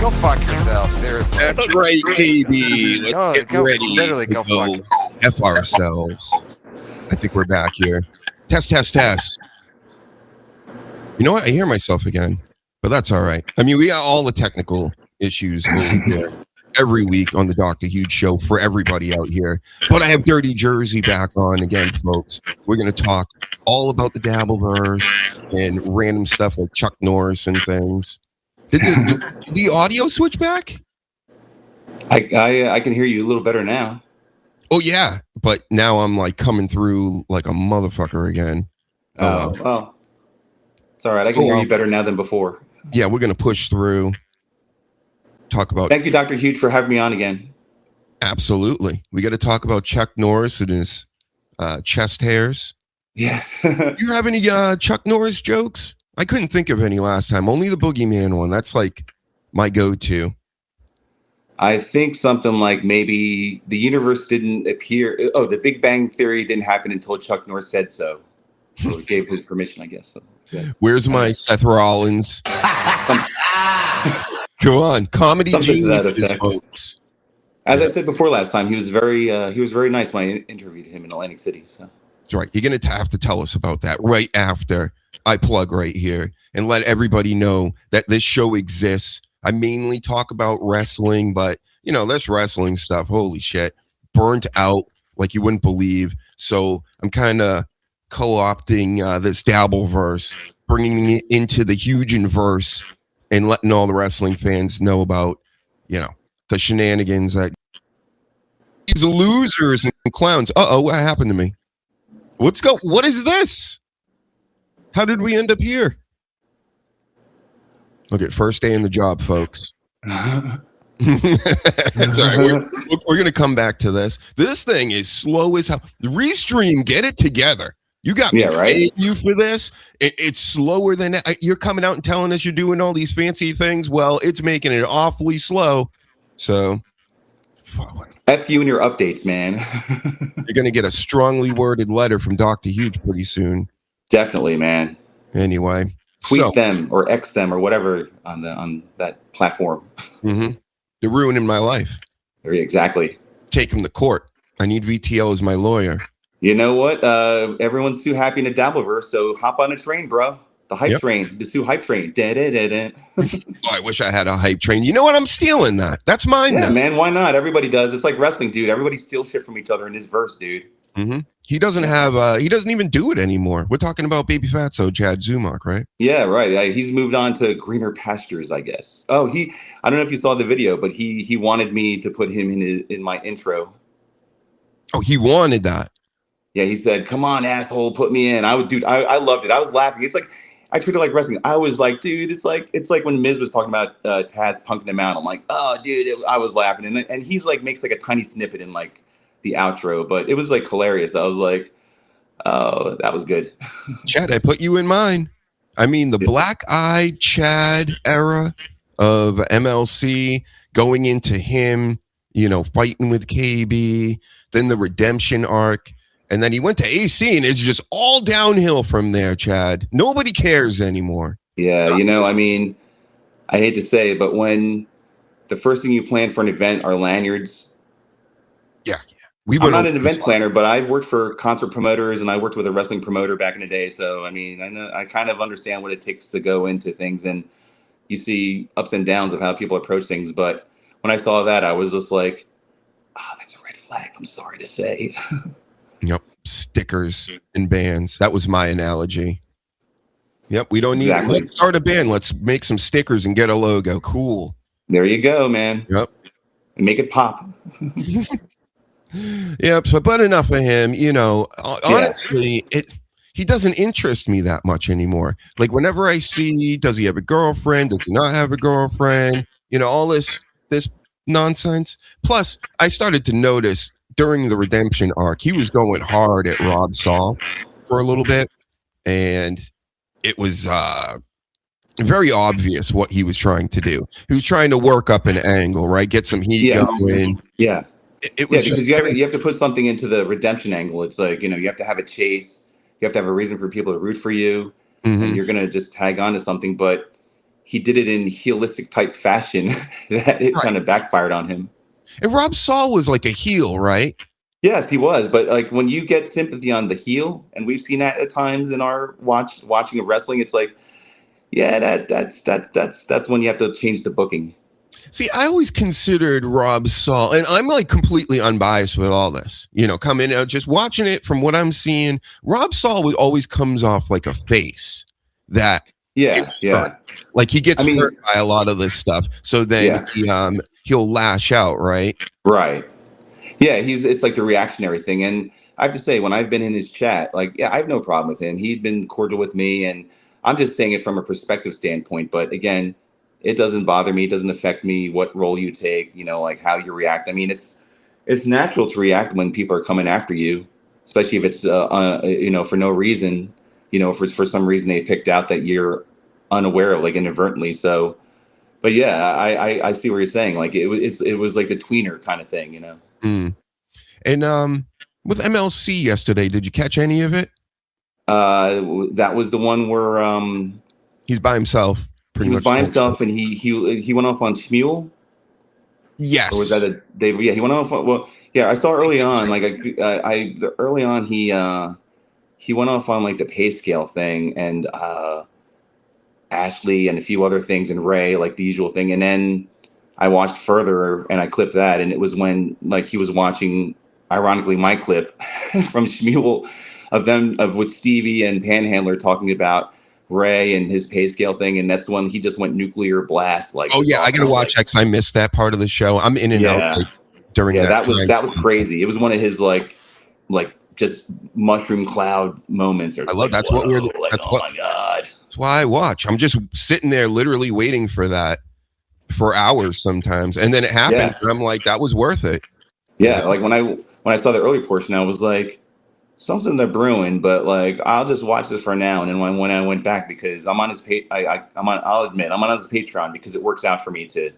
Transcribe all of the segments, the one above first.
Go fuck yourself, seriously. That's right, KB. Let's get ready literally to go F ourselves. I think we're back here. Test. You know what? I hear myself again, but that's all right. I mean, we got all the technical issues over here every week on the Dr. Huge Show for everybody out here. But I have Dirty Jersey back on again, folks. We're going to talk all about the Dabbleverse and random stuff like Chuck Norris and things. Did the audio switch back? I can hear you a little better now. Oh, yeah. But now I'm like coming through like a motherfucker again. Well, it's all right. I can hear you better now than before. Yeah, we're going to push through. Talk about. Thank you, Dr. Huge, for having me on again. Absolutely. We got to talk about Chuck Norris and his chest hairs. Yeah. You have any Chuck Norris jokes? I couldn't think of any last time. Only the Boogeyman one. That's like my go-to. I think something like maybe the universe didn't appear. Oh, the Big Bang Theory didn't happen until Chuck Norris said so. So he gave his permission, I guess. So, yes. Where's my Seth Rollins? Go on, comedy geniuses, folks. As I said before last time, he was very nice when I interviewed him in Atlantic City. So that's right. You're gonna have to tell us about that right after I plug right here and let everybody know that this show exists. I mainly talk about wrestling, but you know, this wrestling stuff, holy shit, burnt out like you wouldn't believe. So I'm kind of co-opting this Dabbleverse, bringing it into the Huge-verse and letting all the wrestling fans know about, you know, the shenanigans that these losers and clowns. What happened to me? What is this? How did we end up here? Okay, first day in the job, folks. It's all right. We're going to come back to this. This thing is slow as hell. The Restream, get it together. You got me right. You for this. It's slower than you're coming out and telling us you're doing all these fancy things. Well, it's making it awfully slow. So, F you and your updates, man. You're going to get a strongly worded letter from Dr. Huge pretty soon. Definitely, man. Anyway. Tweet them or X them or whatever on that platform. Mm-hmm. They're ruining my life. Exactly. Take them to court. I need VTO as my lawyer. You know what? Everyone's too happy in the Dabbleverse, so hop on a train, bro. The hype train, the Sue hype train. I wish I had a hype train. You know what? I'm stealing that. That's mine. Yeah, man. Why not? Everybody does. It's like wrestling, dude. Everybody steals shit from each other in his verse, dude. Mm-hmm. He doesn't have. He doesn't even do it anymore. We're talking about Baby Fatso Chad Zumach, right? Yeah, right. Yeah, he's moved on to greener pastures, I guess. Oh, I don't know if you saw the video, but he wanted me to put him in my intro. Oh, he wanted that. Yeah, he said, "Come on, asshole, put me in." I loved it. I was laughing. It's like I treat it like wrestling. I was like, dude, it's like when Miz was talking about Taz punking him out. I'm like, oh, dude, I was laughing, and he's like makes like a tiny snippet in like the outro, but it was like hilarious. I was like, oh, that was good. Chad, I put you in mine. I mean, the black-eyed Chad era of MLC going into him, you know, fighting with KB, then the redemption arc. And then he went to AC, and it's just all downhill from there, Chad. Nobody cares anymore. Yeah, you know, I mean, I hate to say it, but when the first thing you plan for an event are lanyards. Yeah. I'm not an event planner, but I've worked for concert promoters, and I worked with a wrestling promoter back in the day. So, I mean, I kind of understand what it takes to go into things, and you see ups and downs of how people approach things. But when I saw that, I was just like, oh, that's a red flag. I'm sorry to say. Yep. Stickers and bands. That was my analogy. Yep. We don't need let's start a band. Let's make some stickers and get a logo. Cool. There you go, man. Yep. And make it pop. Yep. So, but enough of him. You know, honestly, he doesn't interest me that much anymore. Like whenever I see, does he have a girlfriend? Does he not have a girlfriend? You know, all this nonsense. Plus, I started to notice during the redemption arc, he was going hard at Rob Saul for a little bit, and it was very obvious what he was trying to do. He was trying to work up an angle, right? Get some heat going. Yeah. It was because you have to put something into the redemption angle. It's like, you know, you have to have a chase. You have to have a reason for people to root for you, and you're going to just tag on to something. But he did it in heelistic type fashion that it kind of backfired on him. And Rob Saul was like a heel, right? Yes, he was. But like when you get sympathy on the heel, and we've seen that at times in our watching of wrestling, it's like, yeah, that's when you have to change the booking. See, I always considered Rob Saul, and I'm like completely unbiased with all this, coming out, just watching it from what I'm seeing. Rob Saul always comes off like a face that hurt. Like he gets hurt by a lot of this stuff. So then he'll lash out, right? Right. Yeah, it's like the reactionary thing. And I have to say, when I've been in his chat, like, yeah, I have no problem with him. He's been cordial with me, and I'm just saying it from a perspective standpoint. But again, it doesn't bother me. It doesn't affect me what role you take, like how you react. I mean, it's natural to react when people are coming after you, especially if it's, for no reason, for some reason they picked out that you're unaware of, like inadvertently. So, but yeah, I see what you're saying. Like it was like the tweener kind of thing, Mm. And with MLC yesterday, did you catch any of it? That was the one where he's by himself. He was by himself, and he went off on Shmuel. Yes. Or was that a Dave? Yeah, he went off. Well, yeah, I saw early on. Like early on, he went off on like the pay scale thing, and Ashley and a few other things, and Ray, like the usual thing, and then I watched further and I clipped that, and it was when like he was watching, ironically, my clip from Shmuel of with Stevie and Panhandler talking about Ray and his pay scale thing, and that's when he just went nuclear blast. Like, oh yeah, I gotta watch X. I missed that part of the show. I'm in and out like, during that time. That was crazy. It was one of his like just mushroom cloud moments. I love that's what we're. That's oh my god. That's why I watch. I'm just sitting there, literally waiting for that. For hours sometimes, and then it happens, and I'm like, that was worth it. Yeah, like when I saw the early portion, I was like, something they're brewing, but like I'll just watch this for now. And then when I went back, because I'm on his I'll admit I'm on his Patreon because it works out for me to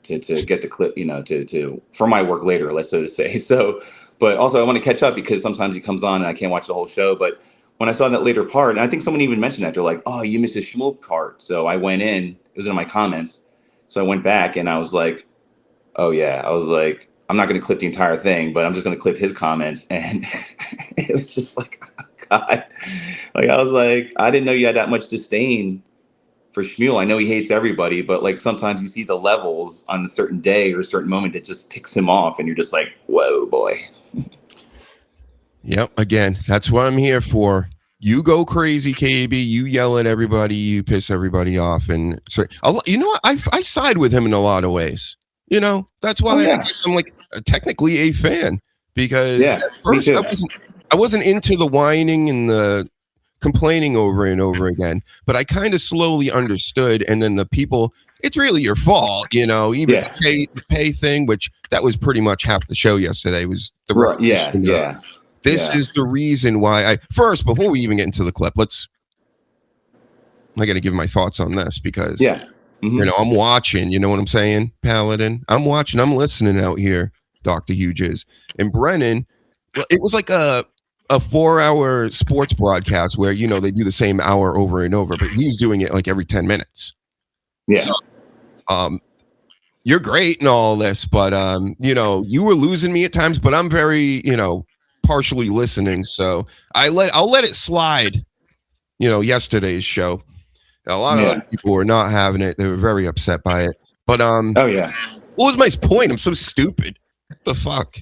get the clip, to for my work later, let's so to say. So, but also I want to catch up because sometimes he comes on and I can't watch the whole show. But when I saw that later part, and I think someone even mentioned that, they're like, oh, you missed the Shmuel part. So I went in, it was in my comments. So I went back and I was like, oh yeah, I was like, I'm not going to clip the entire thing, but I'm just going to clip his comments. And it was just like, oh God, like, I was like, I didn't know you had that much disdain for Shmuel. I know he hates everybody, but like sometimes you see the levels on a certain day or a certain moment that just ticks him off. And you're just like, whoa, boy. Yep. Again, that's what I'm here for. You go crazy, KB. You yell at everybody. You piss everybody off. And so, what? I side with him in a lot of ways. That's why I'm like technically a fan, because at first I wasn't into the whining and the complaining over and over again, but I kind of slowly understood. And then the people, it's really your fault, even the pay thing, which that was pretty much half the show yesterday was the This is the reason why first, before we even get into the clip, I got to give my thoughts on this because, I'm watching, you know what I'm saying, Paladin? I'm watching, I'm listening out here, Dr. Huges. And Brennan, it was like a 4-hour sports broadcast where, they do the same hour over and over, but he's doing it like every 10 minutes. Yeah. So, you're great and all this, but, you were losing me at times, but I'm very, partially listening, so I'll let it slide. Yesterday's show, a lot of other people were not having it. They were very upset by it. But oh yeah, what was my point? I'm so stupid. What the fuck?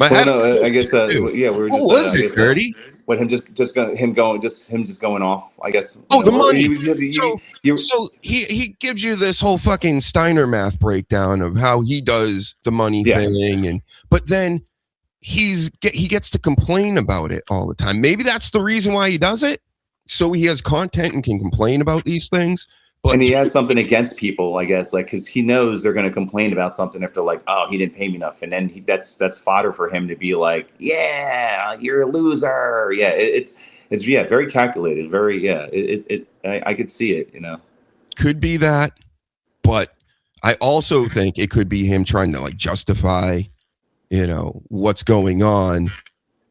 I guess we were just. What was it, Dirty? What him just going off? I guess. Oh, the money. So he gives you this whole fucking Steiner math breakdown of how he does the money thing, but then. He gets to complain about it all the time. Maybe that's the reason why he does it. So he has content and can complain about these things. But and he has something against people, I guess, like because he knows they're going to complain about something if they're like, "Oh, he didn't pay me enough," and then that's fodder for him to be like, "Yeah, you're a loser." Yeah, it's very calculated, very I could see it, Could be that, but I also think it could be him trying to like justify. What's going on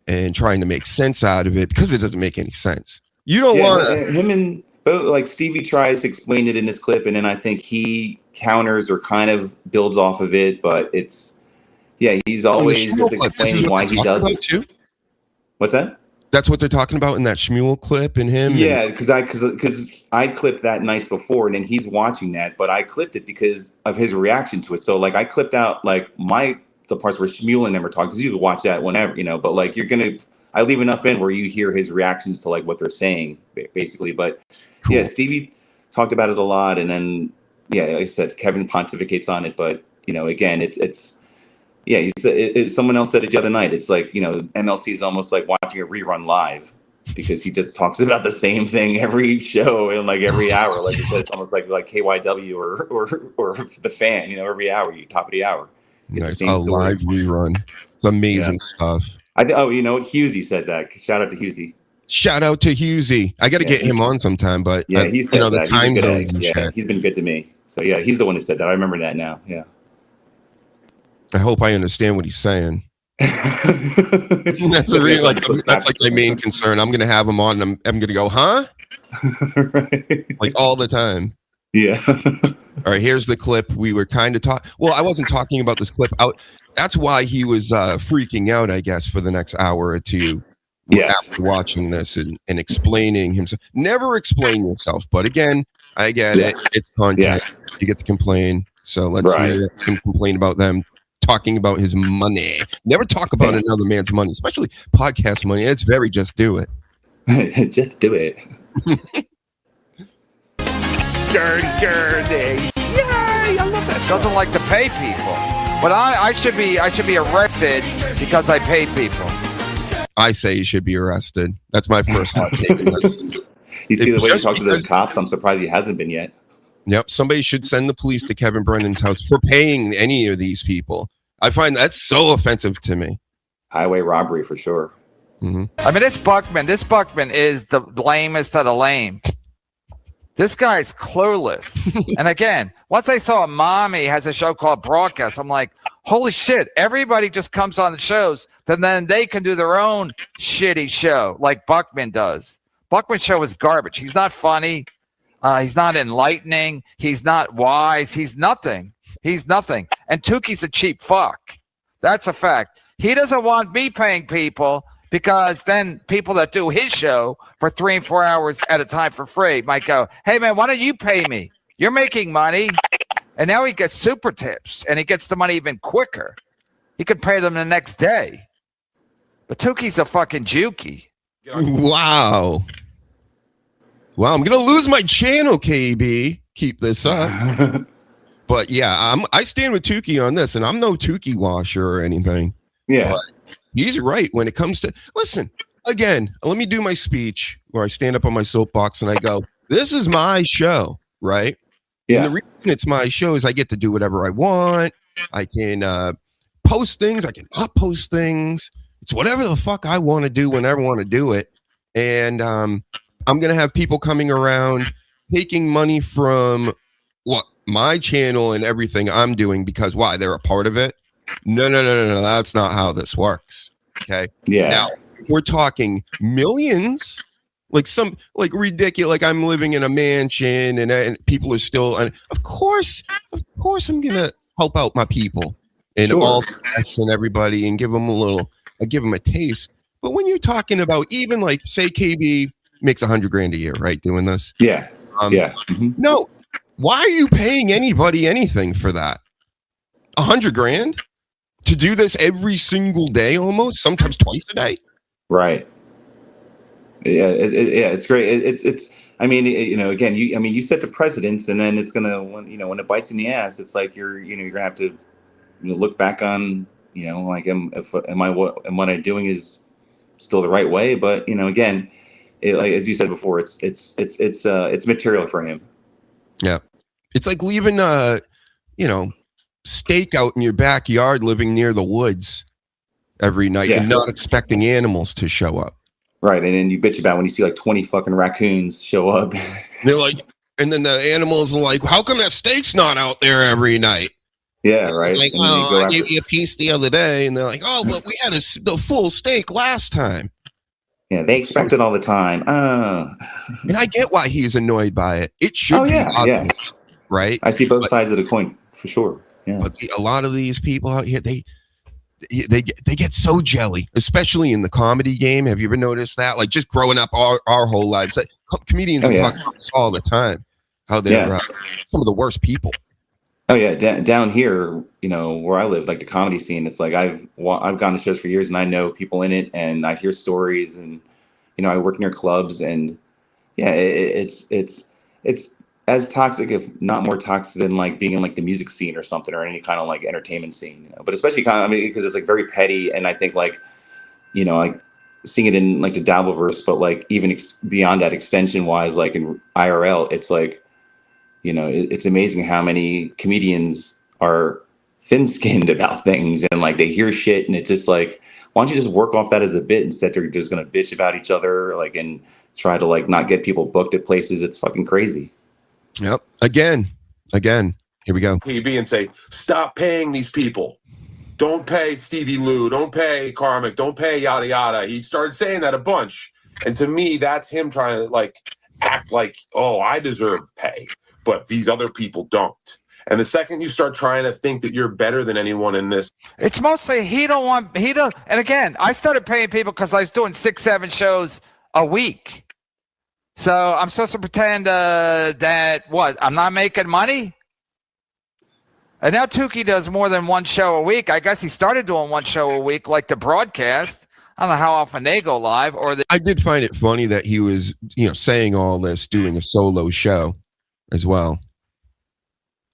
and trying to make sense out of it because it doesn't make any sense. You don't want him and But like Stevie tries to explain it in this clip, and then I think he counters or kind of builds off of it. But it's he's always just explaining why he does it too. What's that? That's what they're talking about in that Shmuel clip and him. Yeah, because I clipped that nights before, and then he's watching that, but I clipped it because of his reaction to it. So like I clipped out like the parts where Shmuel and them are talking, because you can watch that whenever, but like I leave enough in where you hear his reactions to like what they're saying basically. But cool. Yeah, Stevie talked about it a lot, and then like I said, Kevin pontificates on it, but again, it's. Yeah, someone else said it the other night. It's like, MLC is almost like watching a rerun live, because he just talks about the same thing every show and like every hour. Like you said, it's almost like KYW or The Fan, every hour, top of the hour. Nice. A live rerun. It's amazing stuff. Husey said that. Shout out to Husey. Shout out to Husey. I got to get him on sometime, but he said the time zones and shit. He's been good to me. So yeah, he's the one who said that. I remember that now. Yeah. I hope I understand what he's saying. That's like my main concern. I'm gonna have him on, and I'm gonna go, huh? Right. Like all the time. Yeah. All right, here's the clip. We were kind of talking. Well, I wasn't talking about this clip out. That's why he was freaking out, I guess, for the next hour or two. Yeah. After watching this and explaining himself. Never explain yourself, but again, I get it. It's content. Yeah. You get to complain. So let's hear him complain about them. Talking about his money. Never talk about another man's money, especially podcast money. It's very just do it. Just do it. Dirty Jersey. Yay! I love that. Doesn't like to pay people. But I should be arrested because I pay people. I say he should be arrested. That's my first hot take. You see the way he talks to the cops? I'm surprised he hasn't been yet. Yep. Somebody should send the police to Kevin Brennan's house for paying any of these people. I find that's so offensive to me. Highway robbery for sure. Mm-hmm. I mean, this Buckman is the lamest of the lame. This guy's clueless. And again, once I saw Mommy has a show called Broadcast, I'm like, holy shit, everybody just comes on the shows, then they can do their own shitty show like Buckman does. Buckman's show is garbage. He's not funny. He's not enlightening. He's not wise. He's nothing. And Tukey's a cheap fuck. That's a fact. He doesn't want me paying people, because then people that do his show for 3 and 4 hours at a time for free might go, hey, man, why don't you pay me? You're making money. And now he gets super tips, and he gets the money even quicker. He could pay them the next day. But Tukey's a fucking jukey. Wow. Wow, I'm going to lose my channel, KB. Keep this up. But yeah, I stand with Tukey on this, and I'm no Tukey washer or anything. Yeah. But he's right when it comes to, listen, again, let me do my speech where I stand up on my soapbox and I go, this is my show, right? Yeah. And the reason it's my show is I get to do whatever I want. I can post things. I can not post things. It's whatever the fuck I want to do whenever I want to do it. And I'm going to have people coming around taking money from my channel and everything I'm doing because why? They're a part of it. No. That's not how this works. Okay. Yeah. Now we're talking millions, like ridiculous. Like I'm living in a mansion and people are still. And of course, I'm gonna help out my people and all the guests and everybody and give them a taste. But when you're talking about even like say KB makes $100,000 a year, right? Doing this. Yeah. Mm-hmm. No. Why are you paying anybody anything for that? $100,000 to do this every single day, almost sometimes twice a day. Right. Yeah. It's great. It's. I mean, again, you set the precedents, and then it's gonna when it bites in the ass, it's like you're gonna have to look back on like am what I'm doing is still the right way, but again, like as you said before, it's material for him. Yeah. It's like leaving steak out in your backyard living near the woods every night and not expecting animals to show up. Right. And then you bitch about when you see like 20 fucking raccoons show up. They're like, and then the animals are like, how come that steak's not out there every night? Yeah, right. Like, I gave you a piece the other day. And they're like, oh, but we had the full steak last time. Yeah, they expect it all the time. And I get why he's annoyed by it. It should be obvious, right? I see both sides of the coin for sure. Yeah. But a lot of these people out here, they get so jelly, especially in the comedy game. Have you ever noticed that? Like just growing up our whole lives, like, comedians talk about this all the time. How they're some of the worst people. Oh yeah, down here, you know, where I live, like the comedy scene, it's like I've gone to shows for years, and I know people in it, and I hear stories, and you know, I work near clubs, and yeah, it's as toxic, if not more toxic, than like being in like the music scene or something, or any kind of like entertainment scene. You know? But especially kind of, I mean, because it's like very petty, and I think like, you know, like seeing it in like the Dabbleverse, but like even beyond that, extension wise, like in IRL, it's like, you know, it's amazing how many comedians are thin-skinned about things, and like they hear shit, and it's just like, why don't you just work off that as a bit instead they're just gonna bitch about each other, like, and try to like not get people booked at places. It's fucking crazy. Yep. Again, here we go. TV and say, stop paying these people. Don't pay Stevie Lou. Don't pay Carmick. Don't pay yada yada. He started saying that a bunch, and to me, that's him trying to like act like, oh, I deserve pay, but these other people don't. And the second you start trying to think that you're better than anyone in this, it's mostly he don't. And again, I started paying people because I was doing 6-7 shows a week. So I'm supposed to pretend that what? I'm not making money? And now Tukey does more than one show a week. I guess he started doing one show a week, like the broadcast. I don't know how often they go live. I did find it funny that he was, you know, saying all this, doing a solo show as well.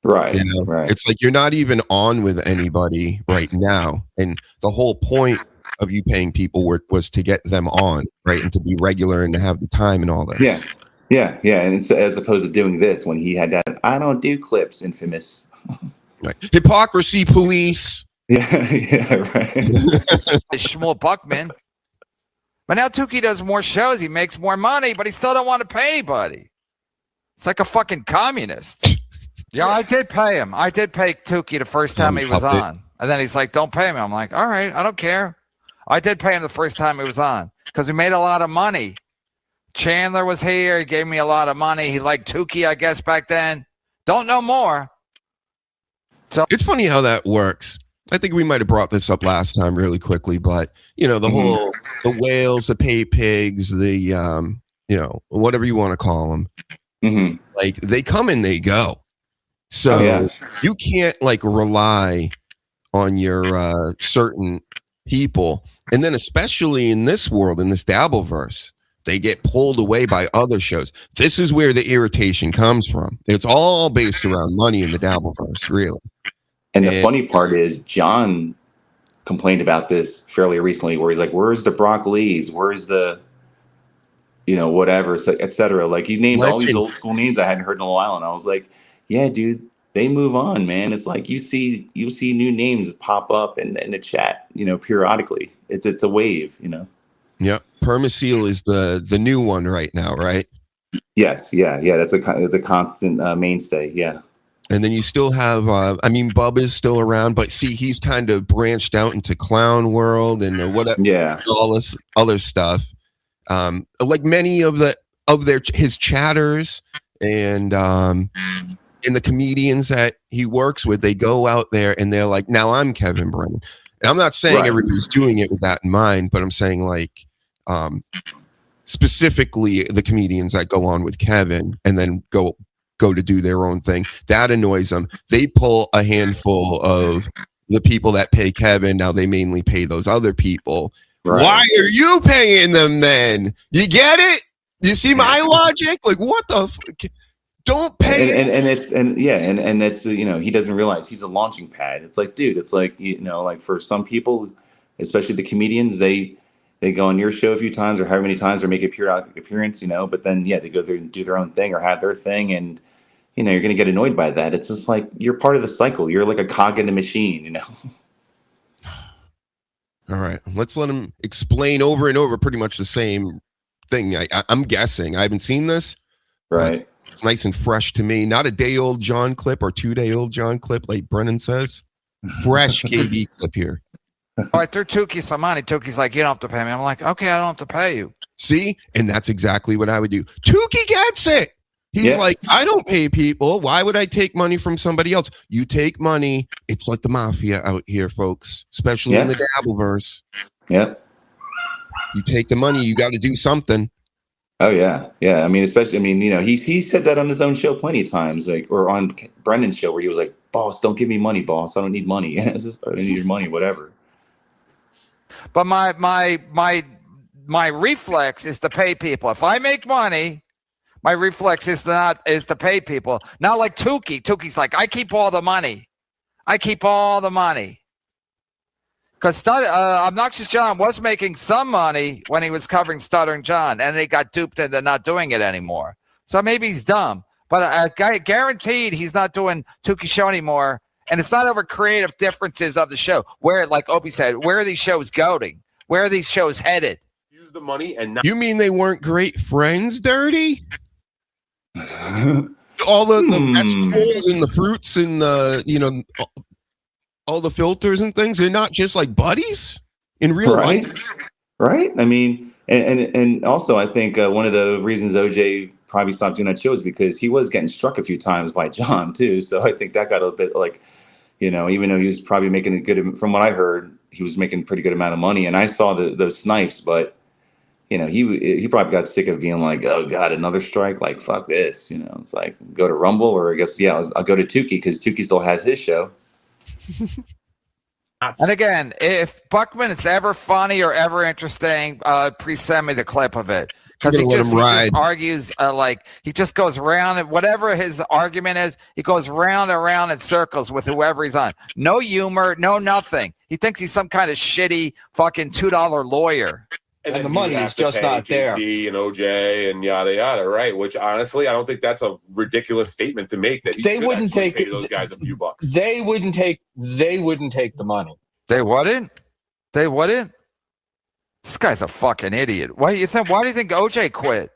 Right. You know, right. It's like you're not even on with anybody right now. And the whole point of you paying people was to get them on, right? And to be regular and to have the time and all that. Yeah. And it's as opposed to doing this when he had that I don't do clips, infamous. Right. Hypocrisy police. Yeah, right. Shmuel Buckman. But now Tukey does more shows. He makes more money, but he still don't want to pay anybody. It's like a fucking communist. Yeah, I did pay him. I did pay Tukey the first time he was on. And then he's like, don't pay me. I'm like, all right, I don't care. I did pay him the first time he was on because we made a lot of money. Chandler was here. He gave me a lot of money. He liked Tukey, I guess, back then. Don't know more. So it's funny how that works. I think we might have brought this up last time really quickly, but you know, the whole, the whales, the pay pigs, the, you know, whatever you want to call them, like they come and they go. So you can't like rely on your certain people. And then especially in this world, in this Dabbleverse, they get pulled away by other shows. This is where the irritation comes from. It's all based around money in the Dabbleverse, really. And the funny part is John complained about this fairly recently where he's like, where's the Brock Lees? Where's the, you know, whatever, et cetera. Like he named all these old school names I hadn't heard in a while. And I was like, yeah, dude, they move on, man. It's like you see new names pop up in the chat, you know, periodically. It's a wave, you know. Yeah, Permaseal is the new one right now, right? Yes, yeah. That's the constant mainstay, yeah. And then you still have, I mean, Bubba's still around, but see, he's kind of branched out into Clown World and whatever, all this other stuff. Like many of his chatters and the comedians that he works with, they go out there and they're like, now I'm Kevin Brennan. And I'm not saying everybody's doing it with that in mind, but I'm saying like specifically the comedians that go on with Kevin and then go to do their own thing. That annoys them. They pull a handful of the people that pay Kevin. Now they mainly pay those other people. Right. Why are you paying them then? You get it? You see my logic? Like what the fuck? Don't pay. And it's you know, he doesn't realize he's a launching pad. It's like, dude, it's like, you know, like for some people, especially the comedians, they go on your show a few times or however many times or make a periodic appearance, you know, but then they go there and do their own thing or have their thing, and you know, you're gonna get annoyed by that. It's just like you're part of the cycle. You're like a cog in the machine, you know. All right, let's let him explain over and over pretty much the same thing. I'm guessing. I haven't seen this. Right. It's nice and fresh to me. Not a day-old John clip or 2-day-old John clip, like Brennan says. Fresh KB clip here. I threw Tukey some money. Tukey's like, you don't have to pay me. I'm like, okay, I don't have to pay you. See? And that's exactly what I would do. Tukey gets it. He's like, I don't pay people. Why would I take money from somebody else? You take money. It's like the mafia out here, folks, especially in the Dabbleverse. Yeah. You take the money. You got to do something. Oh, yeah. Yeah. I mean, especially, I mean, you know, he said that on his own show plenty of times, like, or on Brendan's show where he was like, boss, don't give me money, boss. I don't need money. It's just, I don't need your money, whatever. But my reflex is to pay people. If I make money, my reflex is to pay people. Not like Tukey. Tukey's like, I keep all the money. Because Obnoxious John was making some money when he was covering Stuttering John, and they got duped into not doing it anymore. So maybe he's dumb. But I guaranteed he's not doing Tukey's show anymore. And it's not over creative differences of the show. Where, like Opie said, where are these shows going? Where are these shows headed? Use the money and not. You mean they weren't great friends, Dirty? All the vegetables and the fruits and the, you know, all the filters and things, they're not just like buddies in real life. Right. I mean, and also I think one of the reasons OJ probably stopped doing that show is because he was getting struck a few times by John too. So I think that got a bit like, you know, even though he was probably making a good, from what I heard, he was making a pretty good amount of money. And I saw those snipes, but you know, he probably got sick of being like, oh God, another strike. Like, fuck this. You know, it's like go to Rumble, or I guess, I'll go to Tukey because Tukey still has his show. And again, if Buckman is ever funny or ever interesting, please send me the clip of it. Because he just argues, like, he just goes around, and whatever his argument is, he goes round and round in circles with whoever he's on. No humor, no nothing. He thinks he's some kind of shitty fucking $2 lawyer. And the money is just not there. And OJ and yada yada, right? Which honestly, I don't think that's a ridiculous statement to make. That they wouldn't take pay those guys a few bucks. They wouldn't take the money. They wouldn't. They wouldn't. This guy's a fucking idiot. Why do you think OJ quit?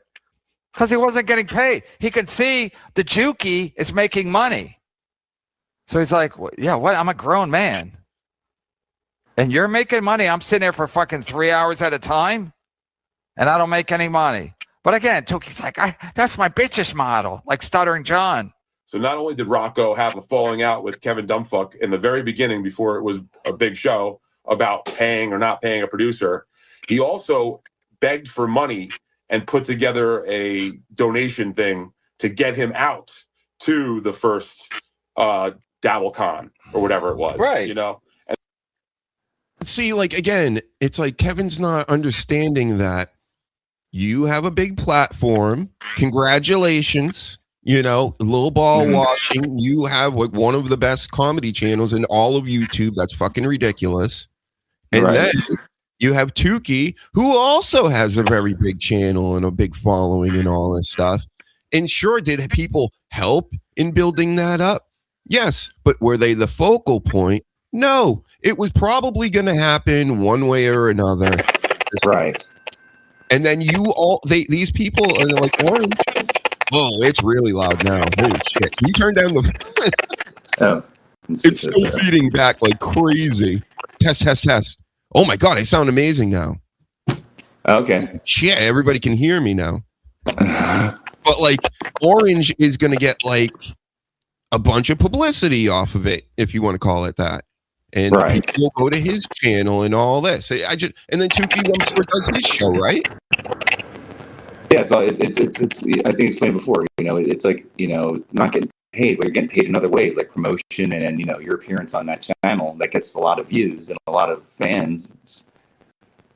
Because he wasn't getting paid. He could see the Jukey is making money, so he's like, "Yeah, what? I'm a grown man." And you're making money. I'm sitting there for fucking 3 hours at a time, and I don't make any money. But again, Tukey's like, that's my bitchish model, like Stuttering John. So not only did Rocco have a falling out with Kevin Dumbfuck in the very beginning before it was a big show about paying or not paying a producer, he also begged for money and put together a donation thing to get him out to the first DabbleCon or whatever it was. Right. You know? See, like, again, it's like Kevin's not understanding that you have a big platform. Congratulations. You know, little ball watching. You have like one of the best comedy channels in all of YouTube. That's fucking ridiculous. And then you have Tukey, who also has a very big channel and a big following and all this stuff. And sure, did people help in building that up? Yes. But were they the focal point? No. It was probably going to happen one way or another. Right. And then these people are like, Orange. Oh, it's really loud now. Holy shit. Can you turn down the... It's still feeding back like crazy. Test. Oh my God, I sound amazing now. Okay. Shit, everybody can hear me now. But like, Orange is going to get like a bunch of publicity off of it, if you want to call it that. And people go to his channel and all this. And then Tukey, I'm sure, does his show, right? Yeah, it's I think I explained before, you know, it's like, you know, not getting paid, but you're getting paid in other ways, like promotion and you know, your appearance on that channel that gets a lot of views and a lot of fans. It's,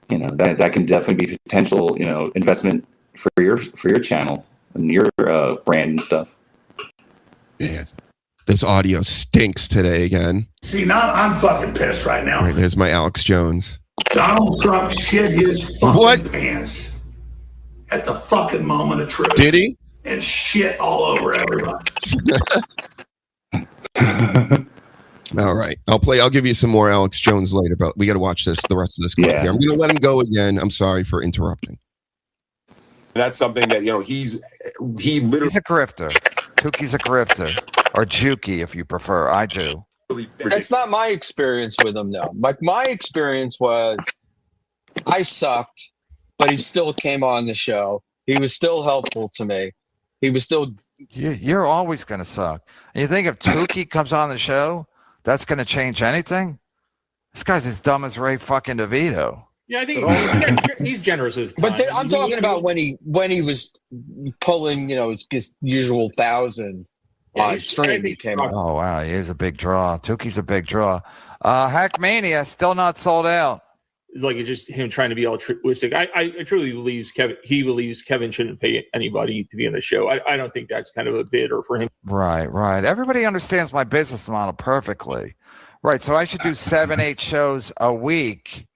you know, that can definitely be potential, you know, investment for your channel and your brand and stuff. Man, this audio stinks today again. See, now I'm fucking pissed right now. Right, there's my Alex Jones. Donald Trump shit his fucking pants at the fucking moment of truth. Did he? And shit all over everybody. All right. I'll give you some more Alex Jones later, but we got to watch the rest of this clip here. I'm going to let him go again. I'm sorry for interrupting. That's something that, you know, he's a grifter. Tukey's a grifter. Or Jukey, if you prefer. I do. That's not my experience with him, though. Like, my experience was I sucked, but he still came on the show. He was still helpful to me. He was still. You're always going to suck. And you think if Tukey comes on the show, that's going to change anything? This guy's as dumb as Ray fucking DeVito. Yeah, I think he's generous with his time. But I'm talking about when he was pulling, his usual 1,000 on stream. He came on. Oh wow, he is a big draw. Tukey's a big draw. Hackmania still not sold out. It's like it's just him trying to be altruistic. I truly believe he believes Kevin shouldn't pay anybody to be on the show. I don't think that's kind of a bid or for him. Right. Everybody understands my business model perfectly. Right, so I should do 7-8 shows a week,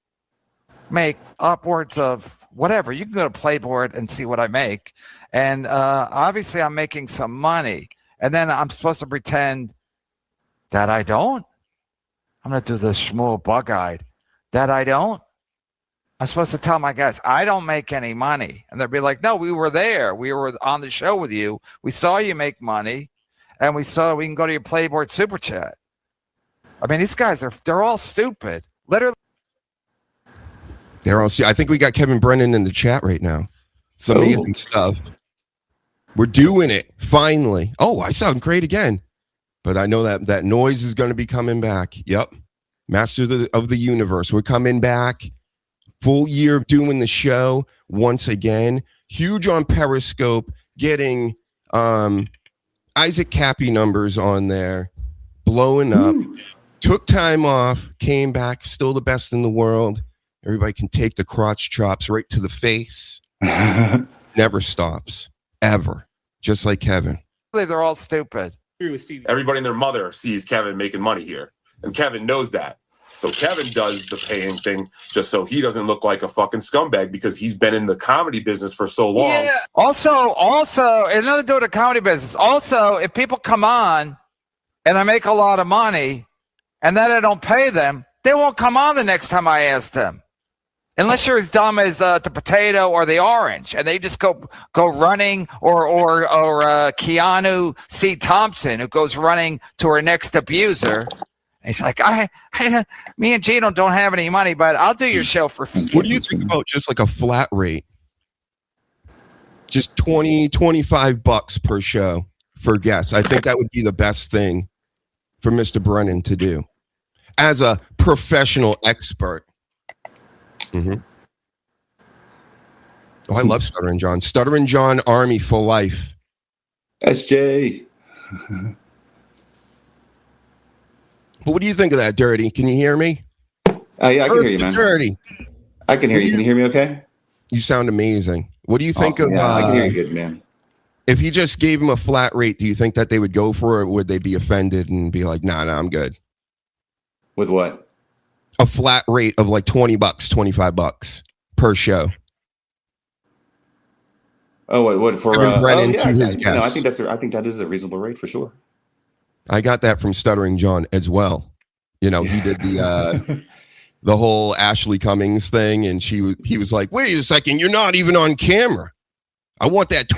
make upwards of whatever. You can go to Playboard and see what I make. And obviously I'm making some money. And then I'm supposed to pretend that I don't. I'm going to do the Shmuel bug-eyed. That I don't. I'm supposed to tell my guys, I don't make any money. And they'll be like, no, we were there. We were on the show with you. We saw you make money. And we can go to your Playboard Super Chat. I mean, these guys they're all stupid. Literally. They're all. I think we got Kevin Brennan in the chat right now. It's amazing stuff. We're doing it finally. Oh, I sound great again. But I know that noise is going to be coming back. Yep. Masters of the Universe. We're coming back. Full year of doing the show once again. Huge on Periscope. Getting Isaac Cappy numbers on there. Blowing up. Took time off. Came back. Still the best in the world. Everybody can take the crotch chops right to the face. Never stops. Ever. Just like Kevin. They're all stupid. Everybody and their mother sees Kevin making money here. And Kevin knows that. So Kevin does the paying thing just so he doesn't look like a fucking scumbag because he's been in the comedy business for so long. Yeah. Also, another to do with the comedy business. Also, if people come on and I make a lot of money and then I don't pay them, they won't come on the next time I ask them. Unless you're as dumb as the potato or the orange, and they just go running, or Keanu C. Thompson, who goes running to her next abuser. And he's like, me and Gino don't have any money, but I'll do your show for free. What do you think about just like a flat rate? Just $20-$25 per show for guests. I think that would be the best thing for Mr. Brennan to do as a professional expert. Mm-hmm. Oh, I love Stuttering John. Stuttering John Army for life. SJ. But what do you think of that, Dirty? Can you hear me? Yeah, I can hear you, man. Dirty. I can hear you. Can you hear me okay? You sound amazing. What do you think of... Yeah, I can hear you good, man. If he just gave him a flat rate, do you think that they would go for it? Or would they be offended and be like, nah, I'm good? With what? A flat rate of like $20, $25 per show. Oh, what for? Brennan to his guests. No, I think that is a reasonable rate for sure. I got that from Stuttering John as well. He did the the whole Ashley Cummings thing, and he was like, "Wait a second, you're not even on camera. I want that.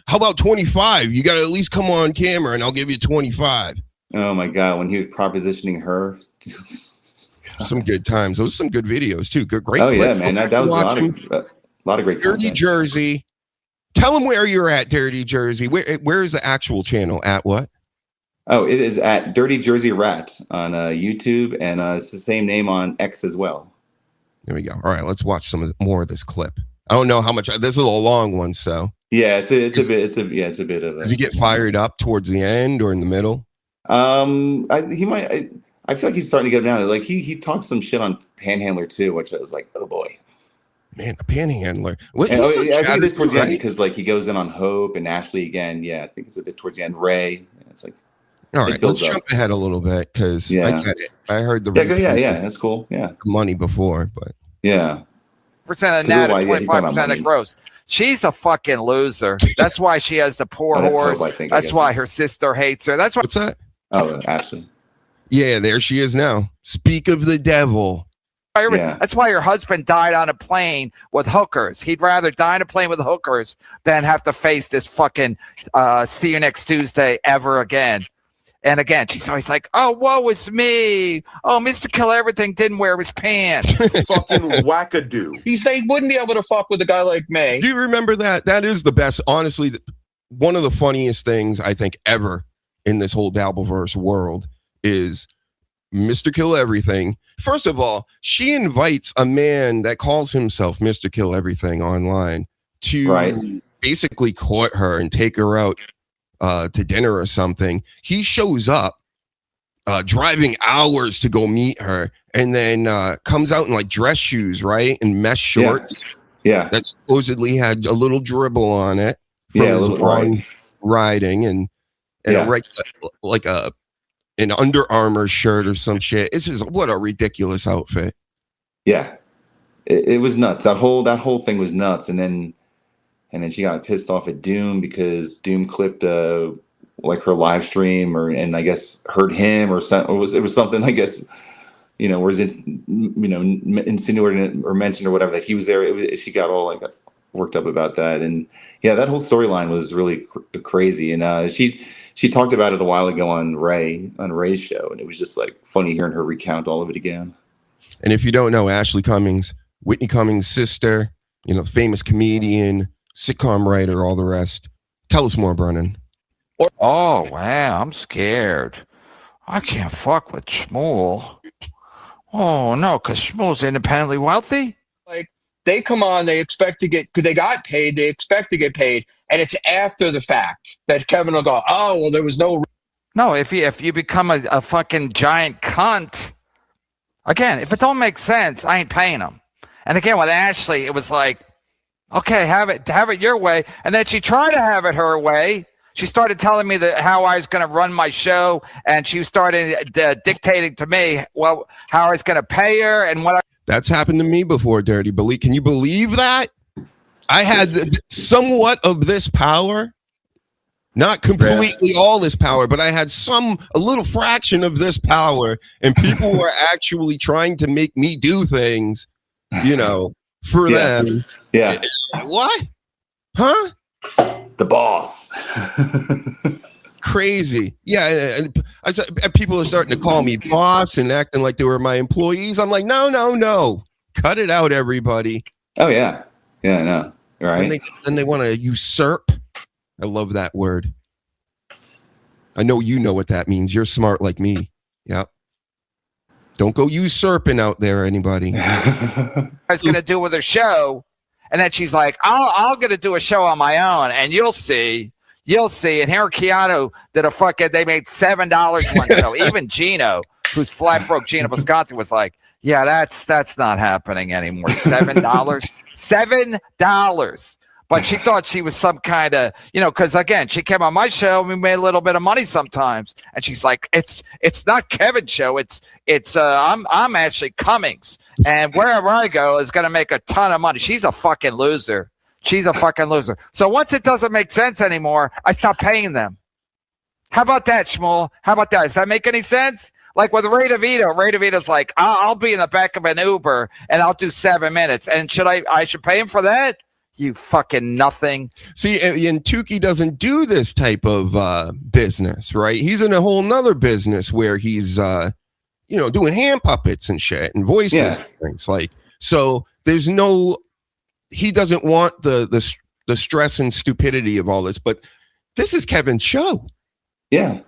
How about 25? You got to at least come on camera, and I'll give you 25." Oh my god, when he was propositioning her. Some good times. Those are some good videos too. Great. Oh clips. Yeah, man. That was a lot of great Dirty content. Jersey. Tell them where you're at, Dirty Jersey. Where is the actual channel? At what? Oh, it is at DurtyJerzeyRRat on YouTube, and it's the same name on X as well. There we go. All right, let's watch more of this clip. I don't know how much. This is a long one, so yeah, it's a bit of. Does he get fired up towards the end or in the middle? He might. I feel like he's starting to get him down. Like he talked some shit on Panhandler too, which I was like, oh boy, man, the Panhandler. I think it is towards the end because like he goes in on Hope and Ashley again. Yeah, I think it's a bit towards the end. Ray, it's like. All right, let's jump ahead a little bit because I get it. I heard the that's cool. Yeah, money before, but yeah, percent of net and 25% of gross. She's a fucking loser. That's why she has the poor horse. That's why her sister hates her. That's why. What's that? Oh, Ashley. Yeah, there she is now. Speak of the devil. Yeah. That's why her husband died on a plane with hookers. He'd rather die on a plane with hookers than have to face this fucking see you next Tuesday ever again. And again, she's always like, "Oh, woe is me! Oh, Mr. Kill Everything didn't wear his pants." Fucking wackadoo. They wouldn't be able to fuck with a guy like me. Do you remember that? That is the best. Honestly, one of the funniest things I think ever in this whole Dabbleverse world is Mr. Kill Everything. First of all, she invites a man that calls himself Mr. Kill Everything online to basically court her and take her out to dinner or something. He shows up, driving hours to go meet her, and then comes out in like dress shoes, right? And mesh shorts. Yeah. That supposedly had a little dribble on it from Yeah, a his little long riding and like an Under Armour shirt or some shit. It's just what a ridiculous outfit. Yeah. It was nuts. That whole thing was nuts. And then she got pissed off at Doom because Doom clipped like her live stream and I guess heard him or something. It was something, I guess, whereas it's, insinuated or mentioned or whatever that he was there. She got all like worked up about that. And yeah, that whole storyline was really crazy. And she talked about it a while ago on Ray's show. And it was just like funny hearing her recount all of it again. And if you don't know, Ashley Cummings, Whitney Cummings' sister, famous comedian, sitcom writer, all the rest. Tell us more, Brennan. Oh, wow. I'm scared. I can't fuck with Shmuel. Oh, no, because Shmuel's independently wealthy? Like, they come on, they expect to get, because they got paid, they expect to get paid, and it's after the fact that Kevin will go, oh, well, there was no... No, if you become a fucking giant cunt, again, if it don't make sense, I ain't paying them. And again, with Ashley, it was like, okay, have it your way. And then she tried to have it her way. She started telling me how I was going to run my show, and she started dictating to me, well, how I was going to pay her and what. That's happened to me before, Dirty. Can you believe that? I had somewhat of this power, not completely all this power, but I had a little fraction of this power, and people were actually trying to make me do things, for them. Yeah. What? Huh? The boss. Crazy. Yeah. I said, people are starting to call me boss and acting like they were my employees. I'm like, no. Cut it out, everybody. Oh, yeah. Yeah, I know. Right. And they want to usurp. I love that word. I know you know what that means. You're smart like me. Yep. Don't go usurping out there, anybody. I was going to do with her show. And then she's like, I'm going to do a show on my own, and you'll see. And here Keanu did they made $7 one show. Even Gino, who's flat broke, Gino Bisconti, was like, yeah, that's not happening anymore. $7? $7. But she thought she was some kind of, because again, she came on my show and we made a little bit of money sometimes. And she's like, it's not Kevin's show. I'm Ashley Cummings. And wherever I go is going to make a ton of money. She's a fucking loser. So once it doesn't make sense anymore, I stop paying them. How about that, Shmuel? How about that? Does that make any sense? Like with Ray DeVito's like, I'll be in the back of an Uber and I'll do 7 minutes. And I should pay him for that? You fucking nothing. See, and Tukey doesn't do this type of business, right? He's in a whole nother business where he's, doing hand puppets and shit and voices and things like. So there's he doesn't want the stress and stupidity of all this. But this is Kevin's show. Yeah,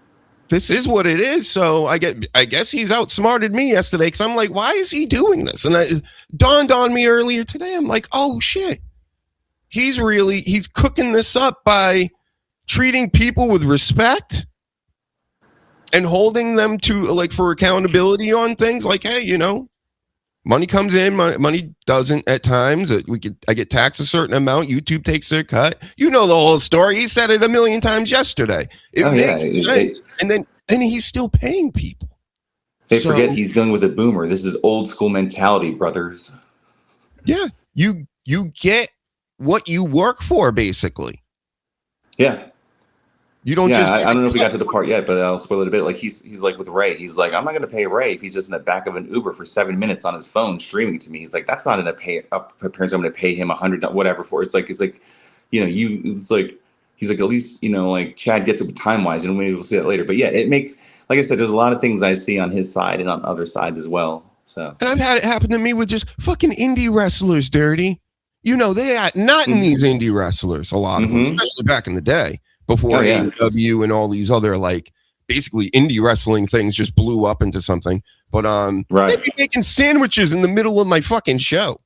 this is what it is. So I guess he's outsmarted me yesterday because I'm like, why is he doing this? And it dawned on me earlier today. I'm like, oh shit. He's cooking this up by treating people with respect and holding them to for accountability on things like, hey, money comes in, money doesn't at times. I get taxed a certain amount. YouTube takes their cut. The whole story. He said it a million times yesterday. It makes sense. And then he's still paying people. They forget he's dealing with a boomer. This is old school mentality, brothers. Yeah, you get what you work for, basically. Yeah. You don't just. I don't know if we got to the part yet, but I'll spoil it a bit. Like he's like with Ray. He's like, I'm not going to pay Ray if he's just in the back of an Uber for 7 minutes on his phone streaming to me. He's like, that's not in a parents. I'm going to pay him $100 whatever for. It's like it's like he's like, at least, you know, like Chad gets it time wise, and maybe we'll see that later. But yeah, it makes, like I said, there's a lot of things I see on his side and on other sides as well. So, and I've had it happen to me with just fucking indie wrestlers, Dirty. You know, they are not in these indie wrestlers, a lot of them, especially back in the day before AEW and all these other like basically indie wrestling things just blew up into something. But they'd be making sandwiches in the middle of my fucking show.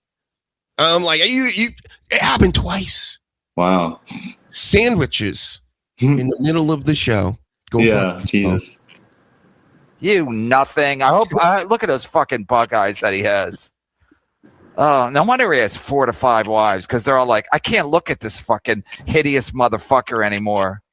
Like it happened twice. Wow. Sandwiches in the middle of the show. Jesus. You nothing. I hope. Look at those fucking bug eyes that he has. Oh, no wonder he has 4 to 5 wives, because they're all like, I can't look at this fucking hideous motherfucker anymore.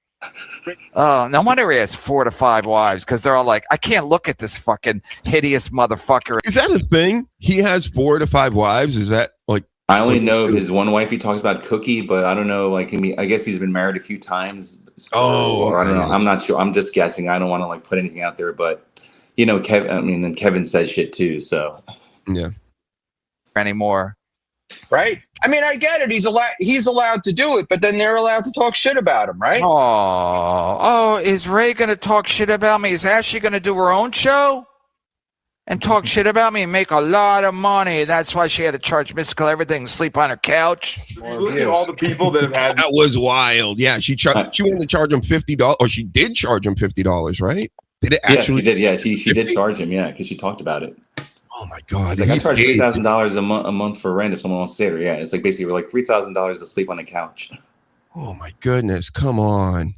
Oh, no wonder he has 4 to 5 wives, because they're all like, I can't look at this fucking hideous motherfucker. Is that a thing? He has 4 to 5 wives? Is that like? I only know his one wife he talks about, Cookie, but I don't know. Like, I guess he's been married a few times. Or I don't know. I'm not sure. I'm just guessing. I don't want to like put anything out there, but you know, then Kevin says shit too. So yeah. Anymore. Right? I mean, I get it. He's allowed to do it, but then they're allowed to talk shit about him, right? Oh, is Ray going to talk shit about me? Is Ashley going to do her own show and talk shit about me and make a lot of money? That's why she had to charge Mystical everything and sleep on her couch. Look at all the people that have had. That was wild. Yeah, she wanted to charge him $50, or she did charge him $50, right? Did it actually? Yeah, she did. Yeah, she did charge him. Yeah, because she talked about it. Oh my god! Like, I charge $3,000 a month for rent if someone wants to stay there. Yeah, it's like basically like $3,000 to sleep on the couch. Oh my goodness! Come on,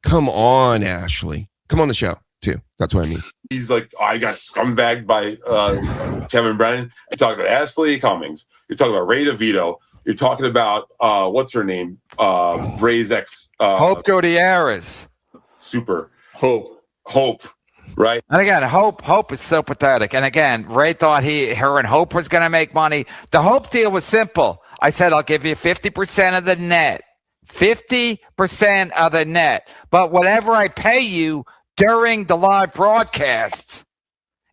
Ashley, come on the show too. That's what I mean. He's like, I got scumbagged by Kevin Brennan. You're talking about Ashley Cummings. You're talking about Ray DeVito. You're talking about what's her name? Ray's ex. Hope Gutierrez. Super Hope. Right. And again, Hope is so pathetic. And again, Ray thought her and Hope was going to make money. The Hope deal was simple. I said, I'll give you 50% of the net. 50% of the net. But whatever I pay you during the live broadcasts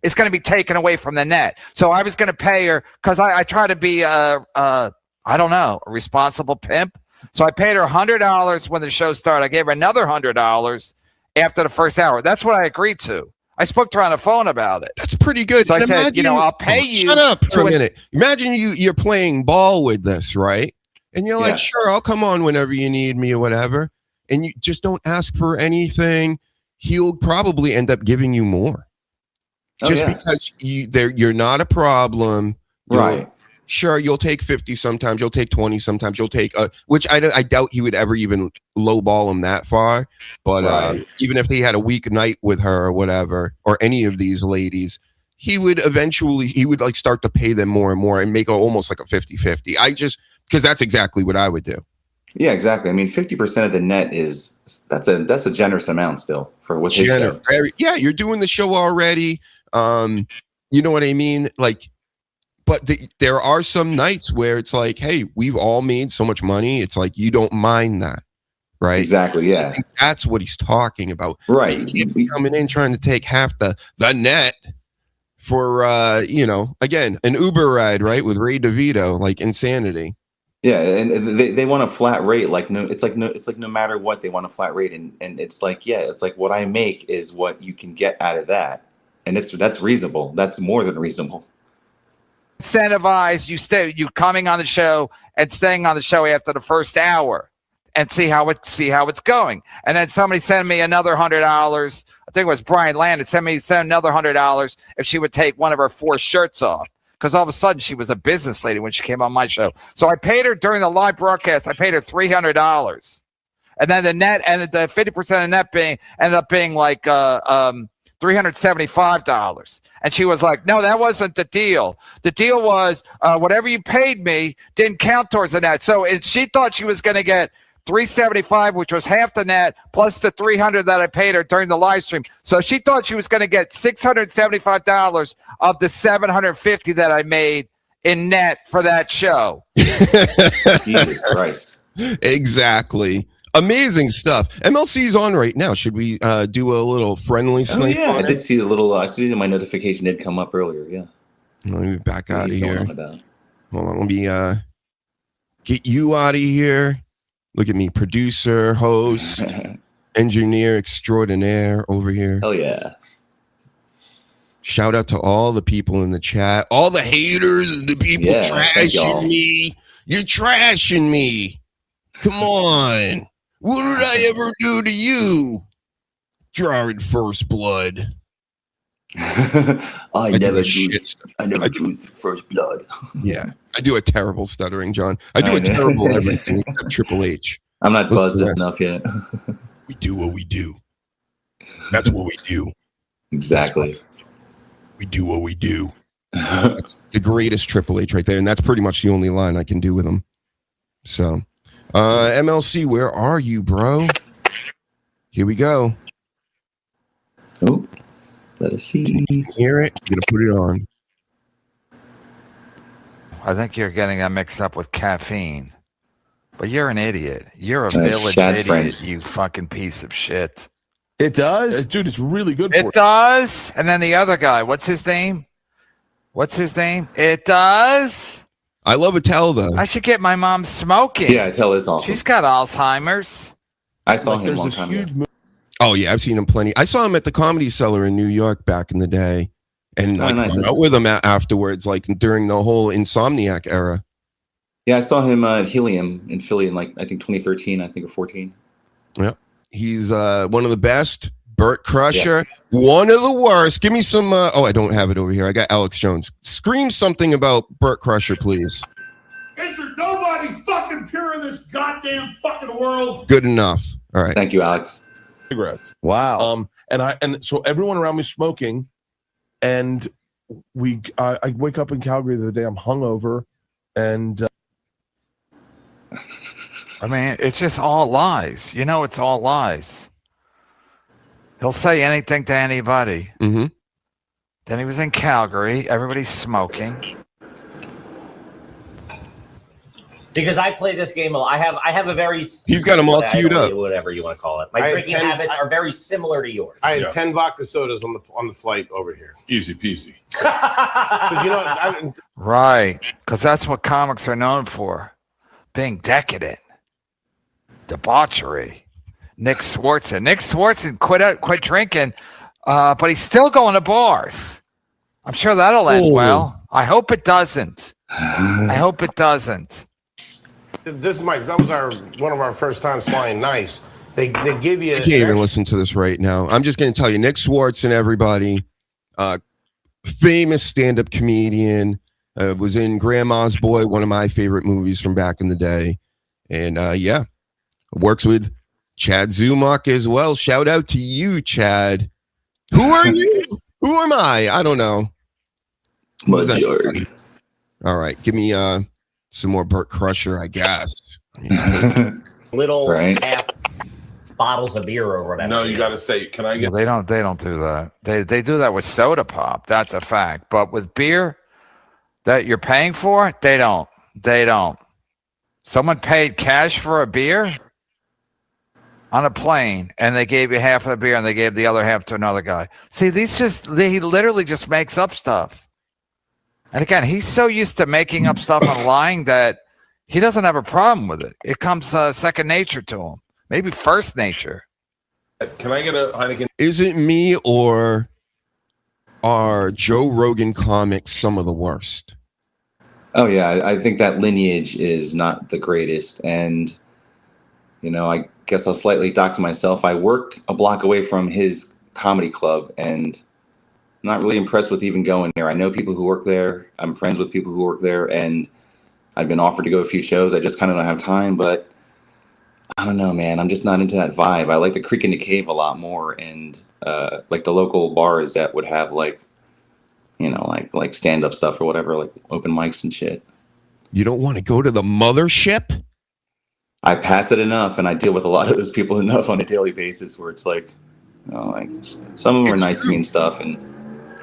is going to be taken away from the net. So I was going to pay her because I try to be, I don't know, a responsible pimp. So I paid her $100 when the show started. I gave her another $100 after the first hour. That's what I agreed to. I spoke to her on the phone about it. That's pretty good. So I said, I'll pay you. Shut up for a minute. Imagine you're playing ball with this, right? And you're like, sure, I'll come on whenever you need me or whatever. And you just don't ask for anything. He'll probably end up giving you more. Because you're not a problem. Right. Sure, you'll take 50 sometimes, you'll take 20 sometimes, you'll take which I doubt he would ever even lowball him that far. But even if he had a week night with her or whatever, or any of these ladies, he would like start to pay them more and more and make almost like a 50-50. Because that's exactly what I would do. Yeah, exactly. I mean, 50% of the net that's a generous amount still for what's his show. Yeah, you're doing the show already. You know what I mean? Like, but there are some nights where it's like, hey, we've all made so much money. It's like, you don't mind that, right? Exactly, yeah. I think that's what he's talking about. Right. You can't be coming in trying to take half the net for, again, an Uber ride, right, with Ray DeVito, like insanity. Yeah, and they want a flat rate. Like no matter what, they want a flat rate, and it's like, it's like what I make is what you can get out of that, and that's reasonable. That's more than reasonable. Incentivize you coming on the show and staying on the show after the first hour and see how it's going. And then somebody sent me another $100. I think it was Brian Landon sent another $100 if she would take one of her 4 shirts off, because all of a sudden she was a business lady when she came on my show. So I paid her during the live broadcast. I paid her $300, and then the net and the 50% of net ended up being like $375. And she was like, no, that wasn't the deal. The deal was whatever you paid me didn't count towards the net. So she thought she was going to get $375, which was half the net, plus the $300 that I paid her during the live stream. So she thought she was going to get $675 of the $750 that I made in net for that show. Jesus Christ. Exactly. Amazing stuff. MLC's on right now. Should we do a little friendly snake? Oh, yeah, I did see the little. I see my notification did come up earlier. Yeah. Let me back out of here. Hold on. Let me get you out of here. Look at me, producer, host, engineer extraordinaire over here. Hell yeah. Shout out to all the people in the chat, all the haters, the people Yeah, thank y'all. trashing me. You're trashing me. Come on. What did I ever do to you? Drawing first blood. I never choose first blood. Yeah, I do a terrible stuttering, John. I do a terrible everything except Triple H. I'm not buzzed enough yet. We do what we do. That's what we do. Exactly. We do what we do. That's the greatest Triple H right there, and that's pretty much the only line I can do with him. So, MLC, where are you, bro? Here we go. Oh, let us see. Hear it? I'm gonna put it on. I think you're getting that mixed up with caffeine. But you're an idiot. You're a Nice village shot, idiot, friends. you fucking piece of shit. It does? Dude, it's really good for It does. And then the other guy, what's his name? It does. I love Attell though. I should get my mom smoking. Yeah, Attell is awesome. She's got Alzheimer's. I saw him There's one this time. huge ago. Oh yeah, I've seen him plenty. I saw him at the Comedy Cellar in New York back in the day, and like nice. hung out with him afterwards, like during the whole Insomniac era. Yeah, I saw him at Helium in Philly in like I think 2013, I think or 14. Yeah, he's one of the best. Burt Crusher, one of the worst. Give me some. Oh, I don't have it over here. I got Alex Jones. Scream something about Burt Crusher, please. Is there nobody fucking pure in this goddamn fucking world? Good enough. All right. Thank you, Alex. cigarettes. Wow. And so everyone around me smoking, and I wake up in Calgary the other day. I'm hungover, and I mean, it's just all lies. You know, it's all lies. He'll say anything to anybody. Mm-hmm. Then he was in Calgary. Everybody's smoking. Because I play this game, I have a very. He's got them all queued up. Whatever you want to call it. My drinking habits are very similar to yours. I had 10 vodka sodas on the flight over here. easy peasy. 'Cause, you know, Right. Because that's what comics are known for. Being decadent. Debauchery. Nick Swartzen quit drinking, but he's still going to bars. I'm sure that'll end well. I hope it doesn't. this Mike, that was one of our first times flying nice. They give you. I can't even listen to this right now. I'm just going to tell you, Nick Swartzen, everybody, famous stand-up comedian, was in Grandma's Boy, one of my favorite movies from back in the day, and works with Chad Zumach as well. Shout out to you, Chad. Who are you? Who am I? I don't know. All right, give me some more Burt Crusher, I guess. Little half bottles of beer or whatever. No, you got to say, can I get? They don't do that. They do that with soda pop. That's a fact. But with beer that you're paying for, they don't. Someone paid cash for a beer on a plane, and they gave you half of the beer, and they gave the other half to another guy. See, he literally just makes up stuff. And again, he's so used to making up stuff and lying that he doesn't have a problem with it. It comes second nature to him, maybe first nature. Can I get a Heineken? Is it me, or are Joe Rogan comics some of the worst? Oh yeah, I think that lineage is not the greatest, and I guess I'll slightly dox myself. I work a block away from his comedy club, and I'm not really impressed with even going there. I know people who work there. I'm friends with people who work there, and I've been offered to go a few shows. I just kind of don't have time, but I don't know, man. I'm just not into that vibe. I like the Creek in the Cave a lot more, and like the local bars that would have like stand-up stuff or whatever, like open mics and shit. You don't want to go to the mothership? I pass it enough, and I deal with a lot of those people enough on a daily basis where it's like, some of them are nice to me and stuff, and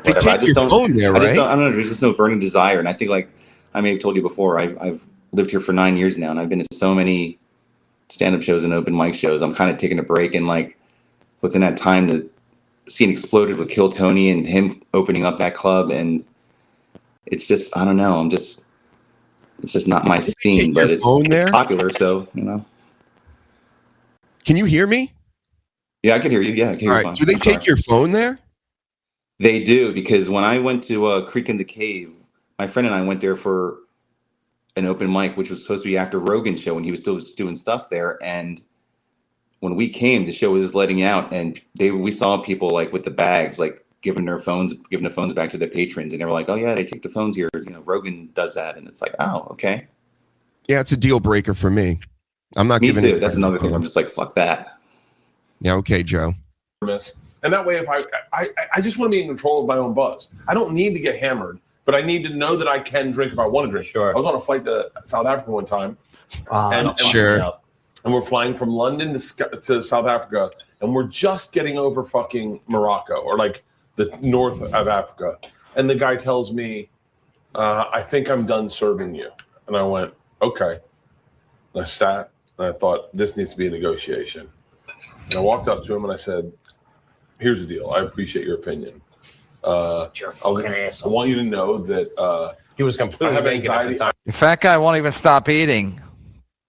they whatever. take your phone there, right? I don't know. There's just no burning desire, and I think, like I may have told you before, I've lived here for 9 years now, and I've been to so many stand-up shows and open mic shows. I'm kind of taking a break, and like within that time, the scene exploded with Kill Tony and him opening up that club, and it's just, I don't know. It's just not my scene, but it's popular, so Can you hear me? Yeah, I can hear you. Yeah, I can hear All you right. fine. Do they I'm take sorry. your phone there? They do, because when I went to Creek in the Cave, my friend and I went there for an open mic, which was supposed to be after Rogan's show, and he was still doing stuff there. And when we came, the show was letting out, and we saw people like with the bags, like giving the phones back to the patrons, and they were like, "Oh yeah, they take the phones here. You know, Rogan does that," and it's like, "Oh, okay." Yeah, it's a deal breaker for me. I'm not Me giving too. it. That's another thing. I'm just like, fuck that. Yeah, okay, Joe. And that way, if I just want to be in control of my own buzz. I don't need to get hammered, but I need to know that I can drink if I want to drink. Sure. I was on a flight to South Africa one time, Sure. and we're flying from London to South Africa, and we're just getting over fucking Morocco, or like the north of Africa. And the guy tells me, I think I'm done serving you. And I went, okay. And I sat, and I thought, this needs to be a negotiation. And I walked up to him, and I said, here's the deal. I appreciate your opinion. You're a fucking asshole. I want you to know that He was completely I have naked at the anxiety. time. The fat guy won't even stop eating.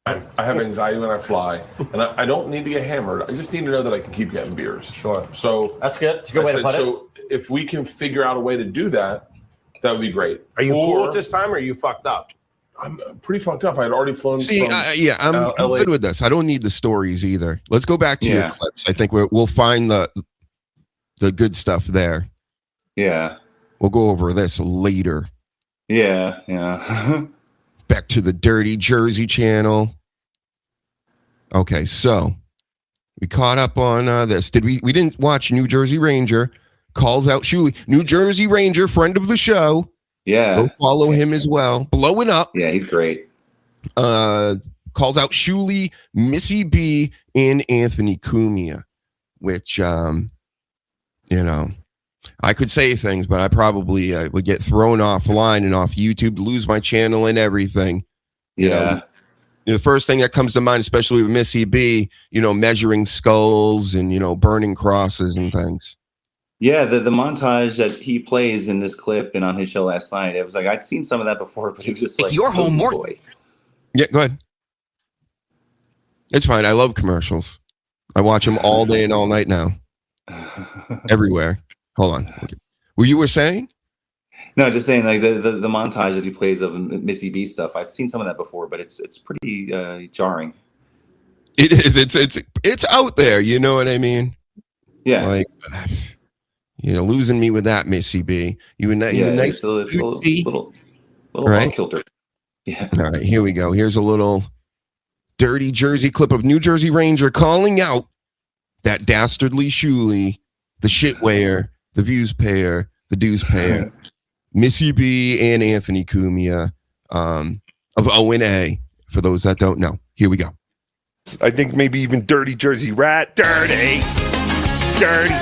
I have anxiety when I fly, and I don't need to get hammered. I just need to know that I can keep getting beers. Sure. So That's good. It's a good way to put it. So if we can figure out a way to do that, that would be great. Are you cool Or- at this time, or are you fucked up? I'm pretty fucked up. I had already flown. See, from I'm LA. good with this. I don't need the stories either. Let's go back to your Yeah. clips. I think we'll find the good stuff there. Yeah. We'll go over this later. Yeah. Yeah. Back to the Dirty Jersey channel. Okay, so we caught up on this. Did we didn't watch New Jersey Ranger calls out Shuli. New Jersey Ranger, friend of the show. Yeah. Go follow him as well. Blowing up. Yeah, he's great. Calls out Shuli, Missy B, and Anthony Cumia, which I could say things, but I probably would get thrown offline and off YouTube, lose my channel and everything. You know, the first thing that comes to mind, especially with Missy B, measuring skulls and, burning crosses and things. Yeah, the montage that he plays in this clip and on his show last night, it was like, I'd seen some of that before, but it was just like, your oh, homework. boy. Yeah, go ahead. It's fine. I love commercials. I watch them all day and all night now. Everywhere. Hold on. What you were saying? No, just saying, like the montage that he plays of Missy B stuff. I've seen some of that before, but it's pretty jarring. It is. It's out there. You know what I mean? Yeah. Like, losing me with that Missy B. You and that. Yeah, Nice. it's a little Right? off kilter. Yeah. All right. Here we go. Here's a little Dirty Jersey clip of New Jersey Ranger calling out that dastardly Shuli, the shit weigher, the views payer, the dues payer, Missy B and Anthony Cumia of O&A, for those that don't know. Here we go. I think maybe even Dirty Jersey Rat. Dirty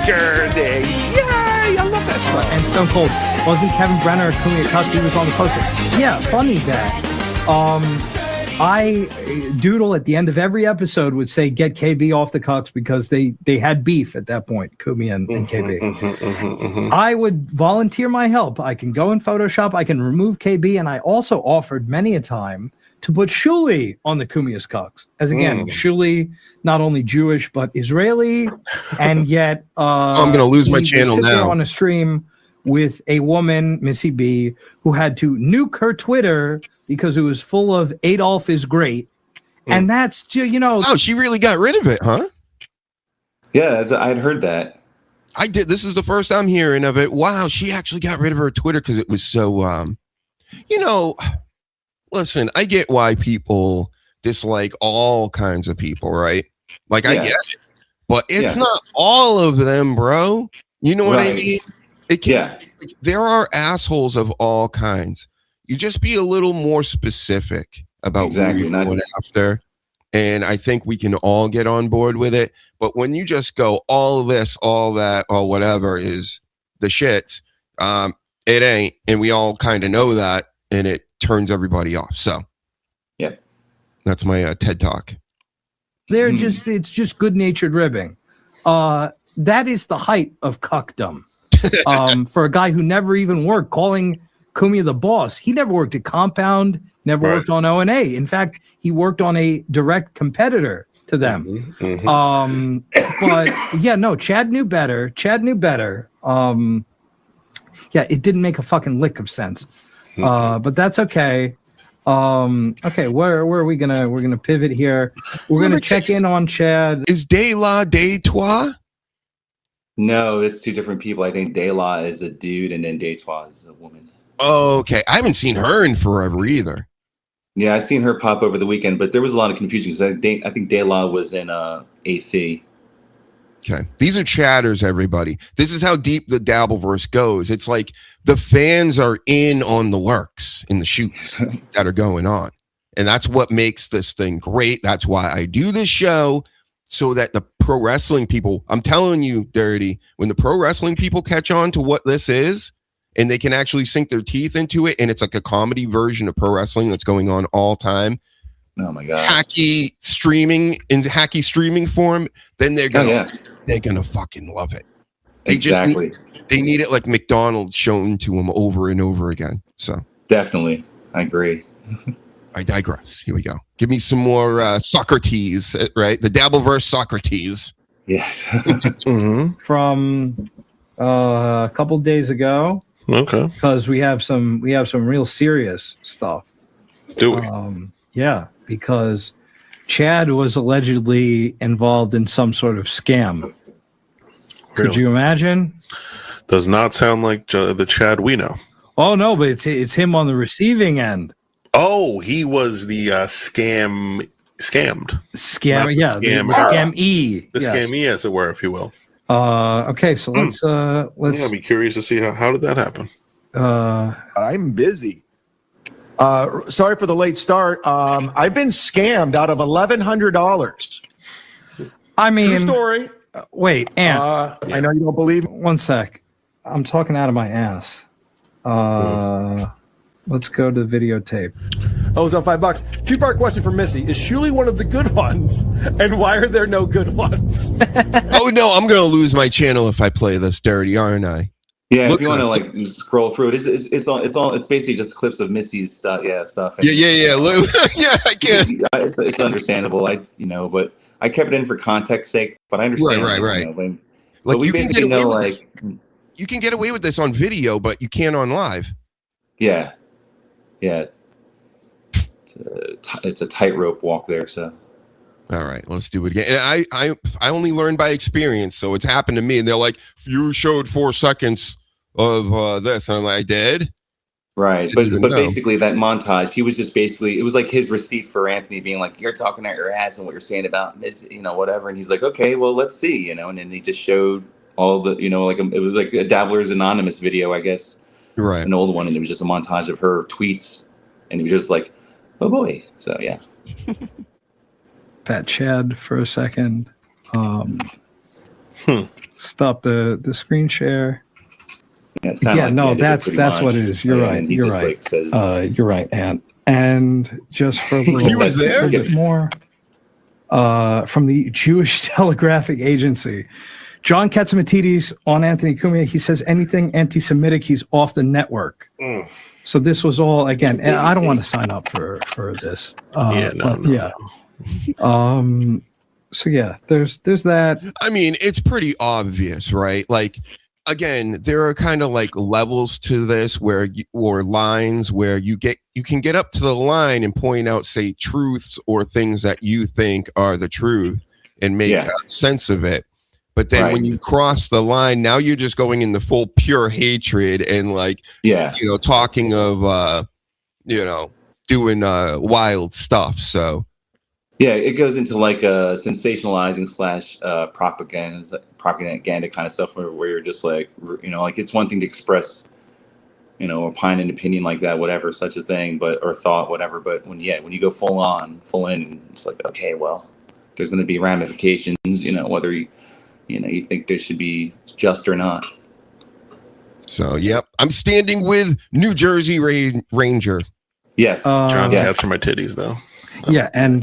Jersey. Yay! I love that stuff. And Stone Cold, wasn't Kevin Brenner or Cumia Cup? He was on the poster. Yeah, funny that. Doodle at the end of every episode would say, get KB off the cucks, because they had beef at that point, Cumia and KB. I would volunteer my help. I can go in Photoshop, I can remove KB, and I also offered many a time to put Shuli on the Cumia's cucks. As again, Shuli, not only Jewish, but Israeli, and yet I'm going to lose my channel sit there now. on a stream with a woman, Missy B, who had to nuke her Twitter because it was full of Adolf is great. And that's, Oh, she really got rid of it, huh? Yeah, I'd heard that. I did. This is the first I'm hearing of it. Wow, she actually got rid of her Twitter because it was so, listen, I get why people dislike all kinds of people, right? Like, I get it. But it's not all of them, bro. You know what I mean? There are assholes of all kinds. You just be a little more specific about who you're going after. And I think we can all get on board with it. But when you just go, all this, all that, or whatever is the shit, it ain't. And we all kind of know that. And it turns everybody off. So, yeah, that's my TED Talk. It's just good-natured ribbing. That is the height of cuckdom. For a guy who never even worked, calling Cumia the boss. He never worked at Compound, never worked on O&A. In fact, he worked on a direct competitor to them. But yeah, no, Chad knew better. Yeah, it didn't make a fucking lick of sense. But that's okay. Okay, where are we gonna? We're gonna pivot here. We're gonna check in on Chad. Is De La De Toi? No, it's two different people. I think De La is a dude, and then De Toi is a woman. Oh, okay. I haven't seen her in forever either. Yeah, I seen her pop over the weekend, but there was a lot of confusion because I think De La was in AC. Okay. These are chatters, everybody. This is how deep the Dabbleverse goes. It's like the fans are in on the works, in the shoots that are going on. And that's what makes this thing great. That's why I do this show, so that the pro wrestling people, I'm telling you, Dirty, when the pro wrestling people catch on to what this is, and they can actually sink their teeth into it, and it's like a comedy version of pro wrestling that's going on all time. Oh my god! Hacky streaming form, then they're gonna fucking love it. They need it like McDonald's shown to them over and over again. So definitely, I agree. I digress. Here we go. Give me some more Socrates, right? The Dabbleverse Socrates. Yes. From a couple days ago. Okay. Because we have some real serious stuff. Do we? Yeah, because Chad was allegedly involved in some sort of scam. Could you imagine? Does not sound like the Chad we know. Oh no, but it's him on the receiving end. Oh, he was the scammed. Scam, yeah, scam-y. The scam-y, as it were, if you will. Okay, so let's. I'd be curious to see how did that happen. I'm busy. Sorry for the late start. I've been scammed out of $1,100. I mean, true story. Wait, Ant. I know you don't believe me. One sec. I'm talking out of my ass. Let's go to the videotape. Oh, it's on $5. Two-part question for Missy. Is Shuli one of the good ones? And why are there no good ones? Oh no, I'm gonna lose my channel if I play this Dirty, aren't I? Yeah, if you want to like scroll through it, it's basically just clips of Missy's stuff. Yeah, stuff. Yeah. Yeah, I can. It's understandable. But I kept it in for context sake. But I understand. Right. Like you can get away with this. You can get away with this on video, but you can't on live. Yeah. It's a tightrope walk there. So. All right, let's do it again. And I only learned by experience, so it's happened to me. And they're like, "You showed 4 seconds of this," and I'm like, "I did." Right, but basically that montage, he was just basically, it was like his receipt for Anthony being like, "You're talking out your ass and what you're saying about this, whatever." And he's like, "Okay, well, let's see," and then he just showed all the, it was like a Dabbler's Anonymous video, I guess, right, an old one, and it was just a montage of her tweets, and he was just like, "Oh boy," so yeah. Fat Chad for a second. Stop the screen share. That's what it is. You're right. You're right. You're right, Ant. And just for a little bit more from the Jewish Telegraphic Agency, John Katsimatidis on Anthony Cumia. He says anything anti-Semitic, he's off the network. So this was all again. And I don't want to sign up for this. Yeah. So yeah, there's that. I mean, it's pretty obvious, right? Like, again, there are kind of like levels to this or lines where you can get up to the line and point out, say, truths or things that you think are the truth and make sense of it. But then when you cross the line, now you're just going into full pure hatred and like, talking of, doing wild stuff. So. Yeah, it goes into like a sensationalizing / propaganda kind of stuff where you're just like, like it's one thing to express, opine and opinion like that, whatever, such a thing, or thought, whatever. But when you go full in, it's like, okay, well, there's going to be ramifications, whether you think there should be just or not. So, yep, I'm standing with New Jersey Ranger. Yes, John, that's for my titties though. Yeah, and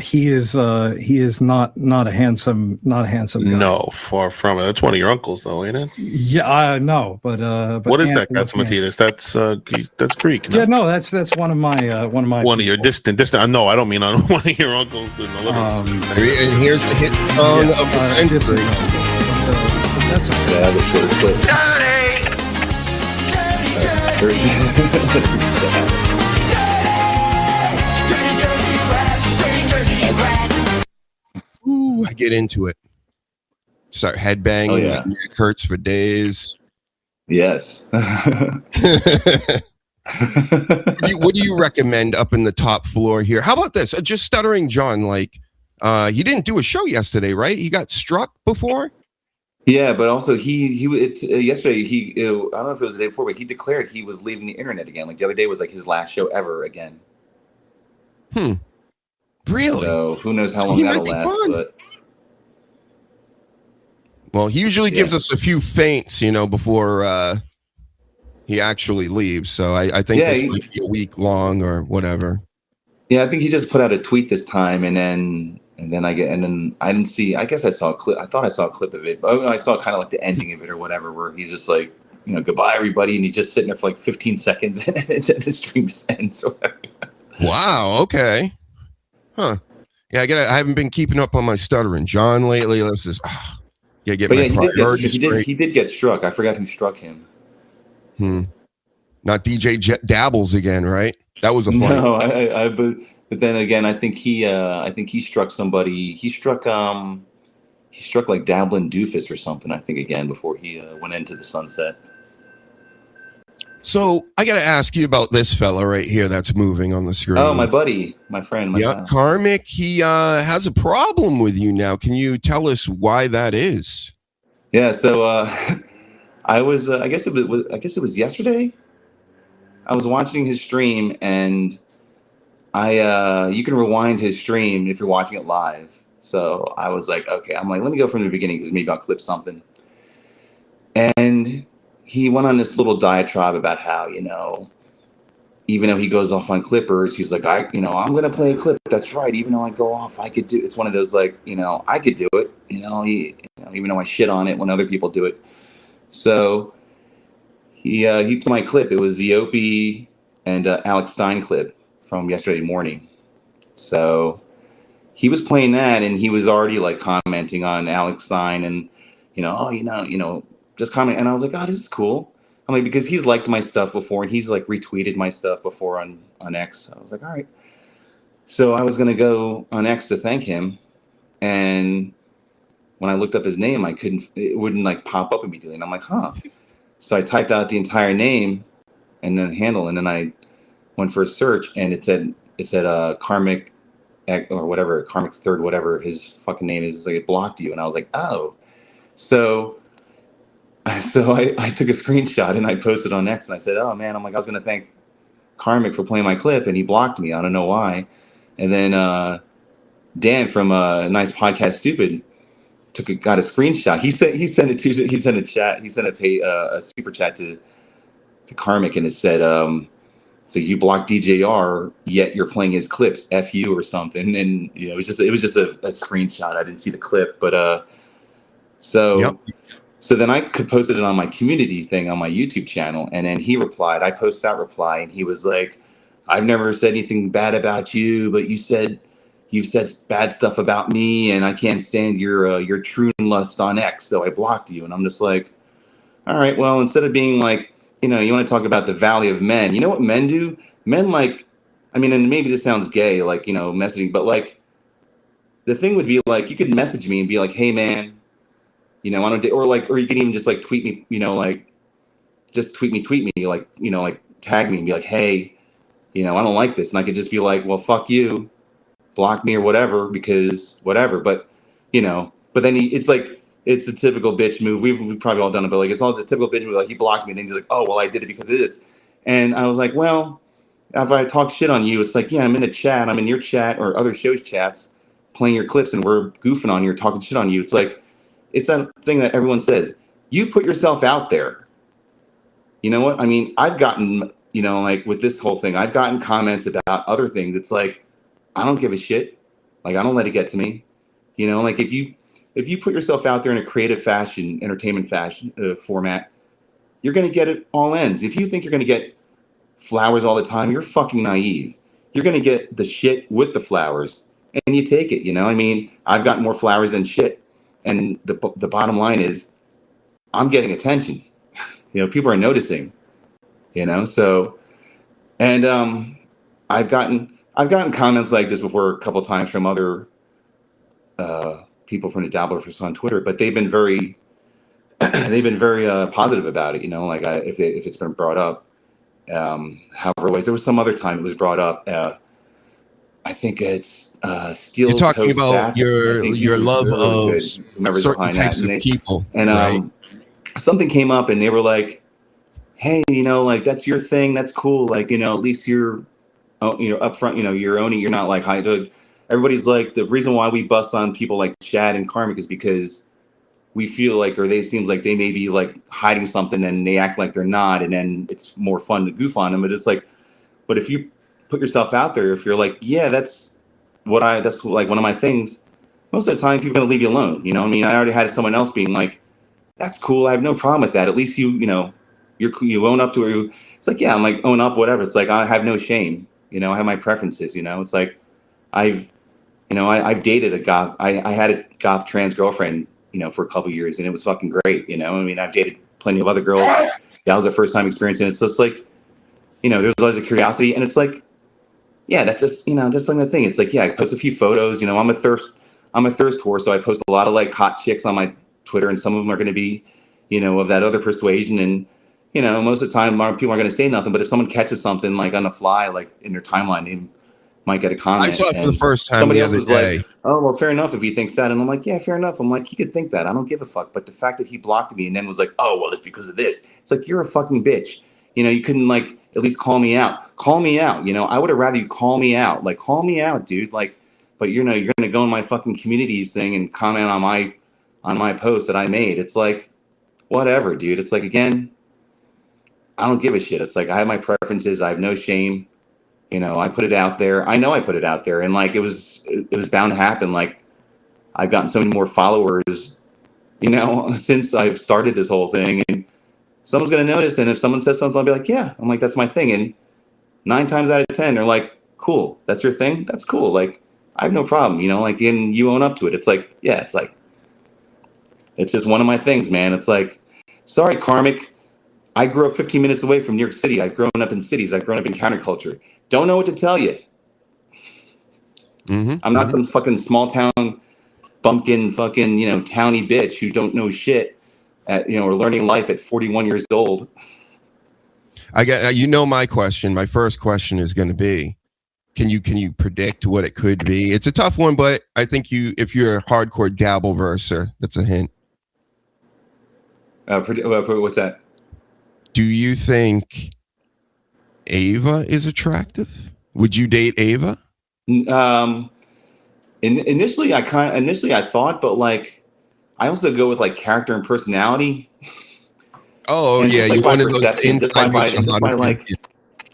he is not a handsome guy. No, far from it. That's one of your uncles, though, ain't it? Yeah, I know, but what is that, Katsimatidis? That's Greek. No? Yeah, no, that's one of my one of your distant. No, I don't mean on one of your uncles in the living room. And here's the hit song of the century. The short clip. Ooh, I get into it. Start headbanging. Oh, yeah. My neck hurts for days. Yes. What do you recommend up in the top floor here? How about this? Just Stuttering John, like, he didn't do a show yesterday, right? He got struck before? Yeah, but also yesterday I don't know if it was the day before, but he declared he was leaving the internet again. Like the other day was like his last show ever again. Really? So who knows how long that'll last? But well, he usually gives us a few feints, before he actually leaves. So I think this might be a week long or whatever. Yeah, I think he just put out a tweet this time, and then I didn't see. I guess I saw a clip. I thought I saw a clip of it, but I saw kind of like the ending of it or whatever, where he's just like, goodbye everybody, and he's just sitting there for like 15 seconds, and the stream just ends. Or whatever. Wow. Okay. Huh. Yeah, I haven't been keeping up on my Stuttering John lately. Let's just get my priorities straight. He did get struck. I forgot who struck him. Not DJ Dabbles again, right? That was a fun. No, but then again, I think he struck somebody. He struck like Dabblin Doofus or something. I think again before he went into the sunset. So I got to ask you about this fella right here that's moving on the screen. Oh, my buddy, my friend. Yeah, Karmic. He has a problem with you now. Can you tell us why that is? Yeah. So I was. I guess it was yesterday. I was watching his stream, and you can rewind his stream if you're watching it live. So I was like, okay. I'm like, let me go from the beginning because maybe I'll clip something. And he went on this little diatribe about how, even though he goes off on clippers, he's like, I'm going to play a clip. That's right. Even though I go off, I could do it. It's one of those like, I could do it, even though I shit on it when other people do it. So he played my clip. It was the Opie and Alex Stein clip from yesterday morning. So he was playing that, and he was already like commenting on Alex Stein and, just comment. And I was like, oh, this is cool. I'm like, because he's liked my stuff before, and he's like retweeted my stuff before on X. I was like, all right. So I was going to go on X to thank him. And when I looked up his name, it wouldn't like pop up immediately. And I'm like, huh. So I typed out the entire name and then handle, and then I went for a search, and it said Karmic or whatever, Karmic Third, whatever his fucking name is. It's like, it blocked you. And I was like, oh. So I took a screenshot and I posted on X, and I said, oh man, I was going to thank Karmic for playing my clip, and he blocked me. I don't know why. And then Dan from Nice Podcast Stupid got a screenshot. He sent a super chat to Karmic, and it said, so you blocked DJR, yet you're playing his clips, F you or something. And it was just a screenshot. I didn't see the clip, but so then I posted it on my community thing on my YouTube channel, and then he replied. I posted that reply, and he was like, I've never said anything bad about you, but you've said bad stuff about me, and I can't stand your true lust on X, so I blocked you. And I'm just like, all right, well, instead of being like, you want to talk about the valley of men, you know what men do? Men and maybe this sounds gay, like, messaging, but like the thing would be like, you could message me and be like, hey man, I don't, or you could even just like tweet me, just tweet me, like, like tag me and be like, hey, I don't like this. And I could just be like, well, fuck you, block me or whatever, because whatever. But, but then it's like, it's the typical bitch move. We've probably all done it, but like, it's all the typical bitch move. Like, he blocks me and then he's like, oh, well, I did it because of this. And I was like, well, if I talk shit on you, it's like, yeah, I'm in a chat. I'm in your chat or other shows' chats playing your clips, and we're goofing on you or talking shit on you. It's like, it's that thing that everyone says. You put yourself out there. You know what? I mean, I've gotten, like with this whole thing, I've gotten comments about other things. It's like, I don't give a shit. Like, I don't let it get to me. You know, like if you put yourself out there in a creative fashion, entertainment fashion format, you're going to get it all ends. If you think you're going to get flowers all the time, you're fucking naive. You're going to get the shit with the flowers, and you take it. You know, I mean, I've got more flowers than shit, and the bottom line is, I'm getting attention. You know, people are noticing. You know, so, and I've gotten comments like this before a couple of times from other people from the Dabblers on Twitter, but they've been very positive about it. You know, like if it's been brought up. However, there was some other time it was brought up. I think it's Steel. You're talking Toast about Back. your love really of certain types of people, and right? Something came up, and they were like, "Hey, you know, like that's your thing. That's cool. Like, you know, at least you're, up front. You know, you're owning. You're not like high dog." Everybody's like, the reason why we bust on people like Chad and Karmic is because we feel like, or they seems like they may be like hiding something and they act like they're not, and then it's more fun to goof on them. But it's like, but if you put yourself out there, if you're like, yeah, that's like one of my things, most of the time people are gonna leave you alone. You know, I mean, I already had someone else being like, that's cool, I have no problem with that. At least you own up to it. It's like, yeah, I'm like, own up, whatever. It's like, I have no shame. You know, I have my preferences. You know, it's like, I've dated a goth. I had a goth trans girlfriend, you know, for a couple of years, and it was fucking great. You know, I mean, I've dated plenty of other girls. That was the first time experiencing it. So it's like, you know, there's always a curiosity, and it's like, yeah, that's just, you know, just like the thing. It's like, yeah, I post a few photos. You know, I'm a thirst whore, so I post a lot of like hot chicks on my Twitter, and some of them are going to be, you know, of that other persuasion, and you know, most of the time people aren't going to say nothing. But if someone catches something like on the fly, like in their timeline, they might get a comment. I saw it for the first time somebody the else other was day. like, oh, well, fair enough if he thinks that. And I'm like, yeah, fair enough. I'm like, he could think that. I don't give a fuck. But the fact that he blocked me and then was like, oh, well, it's because of this. It's like, you're a fucking bitch. You know, you couldn't like at least call me out. Call me out. You know, I would have rather you call me out. Like, call me out, dude. Like, but you know, you're going to go in my fucking communities thing and comment on my post that I made. It's like, whatever, dude. It's like, again, I don't give a shit. It's like, I have my preferences. I have no shame. You know, I put it out there. I know I put it out there, and like it was bound to happen. Like, I've gotten so many more followers, you know, since I've started this whole thing, and someone's gonna notice. And if someone says something, I'll be like, yeah. I'm like, that's my thing. And 9 times out of 10, they're like, cool, that's your thing. That's cool. Like, I have no problem. You know, like, and you own up to it. It's like, yeah, it's like, it's just one of my things, man. It's like, sorry, Karmic. I grew up 15 minutes away from New York City. I've grown up in cities. I've grown up in counterculture. Don't know what to tell you. I'm not some fucking small town bumpkin fucking, you know, towny bitch who don't know shit at, you know, or learning life at 41 years old. I get, you know, my question, my first question is going to be, can you predict what it could be? It's a tough one, but I think if you're a hardcore Dabbleverser, that's a hint. What's that? Do you think Ava is attractive? Would you date Ava? Initially I thought, but like I also go with like character and personality. Oh, and yeah, like you wanted those inside like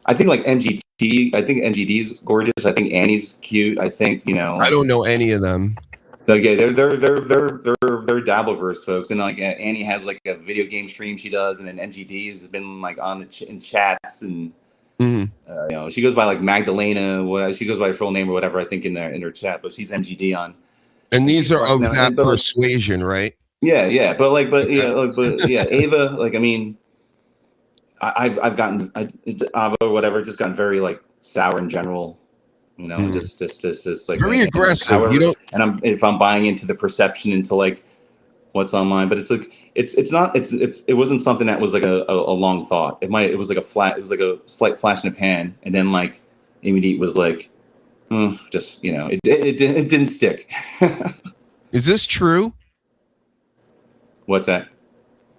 I think like MGD. I think MGD's gorgeous. I think Annie's cute. I think, you know. I don't know any of them. So yeah, they're Dabbleverse folks, and like Annie has like a video game stream she does, and then MGD has been like on in chats, and you know, she goes by like Magdalena. She goes by her full name or whatever, I think, in her chat, but she's MGD on. And these are of that persuasion, right? Yeah, yeah, Ava. Like, I mean, I've gotten Ava or whatever, just gotten very like sour in general. You know, just like very aggressive. However, you don't. And if I'm buying into the perception, into like what's online, but it's like it wasn't something that was like a long thought. It was like a slight flash in the pan, and then like immediate was like, just, you know, it didn't stick. Is this true? What's that?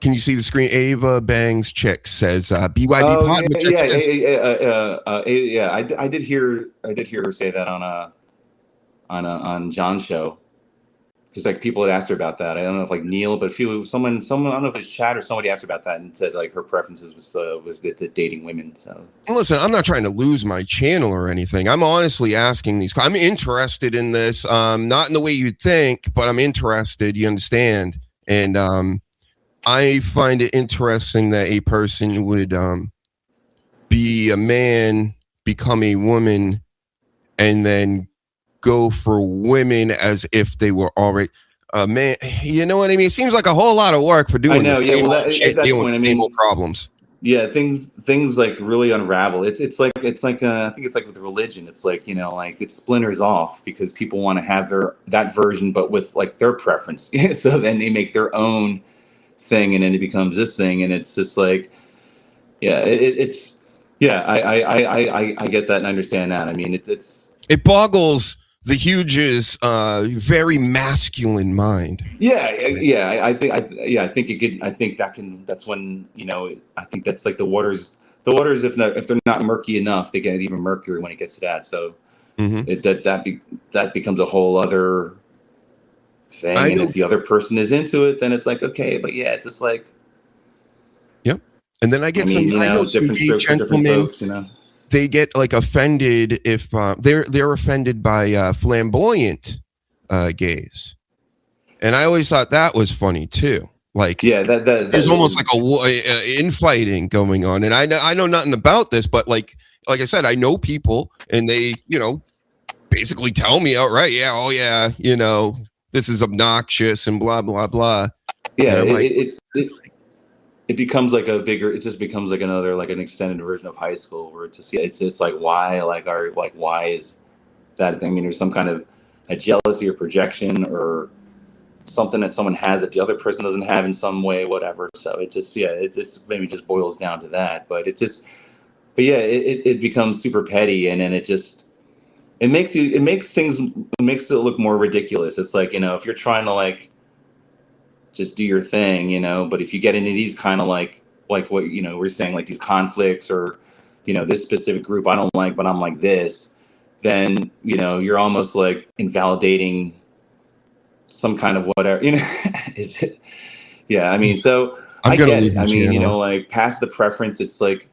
Can you see the screen? Ava bangs chicks, says BYB Pod. I did hear her say that on John's show, because like people had asked her about that. I don't know if like Neil, but someone, I don't know if it's Chad or somebody asked her about that and said like her preferences was the dating women. So listen, I'm not trying to lose my channel or anything. I'm honestly asking these. I'm interested in this, not in the way you'd think, but I'm interested. You understand? And I find it interesting that a person would be a man, become a woman, and then go for women as if they were already man. You know what I mean? It seems like a whole lot of work for doing this. Yeah, well, Dealing with same old problems. Yeah, things like really unravel. It's like I think it's like with religion. It's like, you know, like it splinters off because people want to have that version, but with like their preference. So then they make their own thing, and then it becomes this thing, and it's just like, yeah, it's yeah. I get that and understand that. I mean, it boggles the Huge's very masculine mind. I think it could. I think that's when, you know, I think that's like the waters, if they're not murky enough, they get even murkier when it gets to that. So that becomes a whole other thing. And if the other person is into it, then it's like, okay, but yeah, it's just like, yep. And then I know some gay gentlemen, folks, you know. They get like offended if they're offended by flamboyant gays, and I always thought that was funny too. Like, yeah, that there's almost like a infighting going on, and I know nothing about this, but like I said, I know people, and they, you know, basically tell me outright, yeah, oh yeah, you know, this is obnoxious and blah blah blah. Yeah, it becomes like it just becomes like another, like an extended version of high school where it's like, why, why is that thing? I mean, there's some kind of a jealousy or projection or something that someone has that the other person doesn't have in some way, whatever. So it just maybe just boils down to that, but it becomes super petty, and then it makes it look more ridiculous. It's like, you know, if you're trying to like just do your thing, you know, but if you get into these kind of like what, you know, we're saying, like these conflicts, or, you know, this specific group I don't like, but I'm like this, then, you know, you're almost like invalidating some kind of whatever, you know. Yeah, I mean, so I get it. I mean, you know, like past the preference, it's like,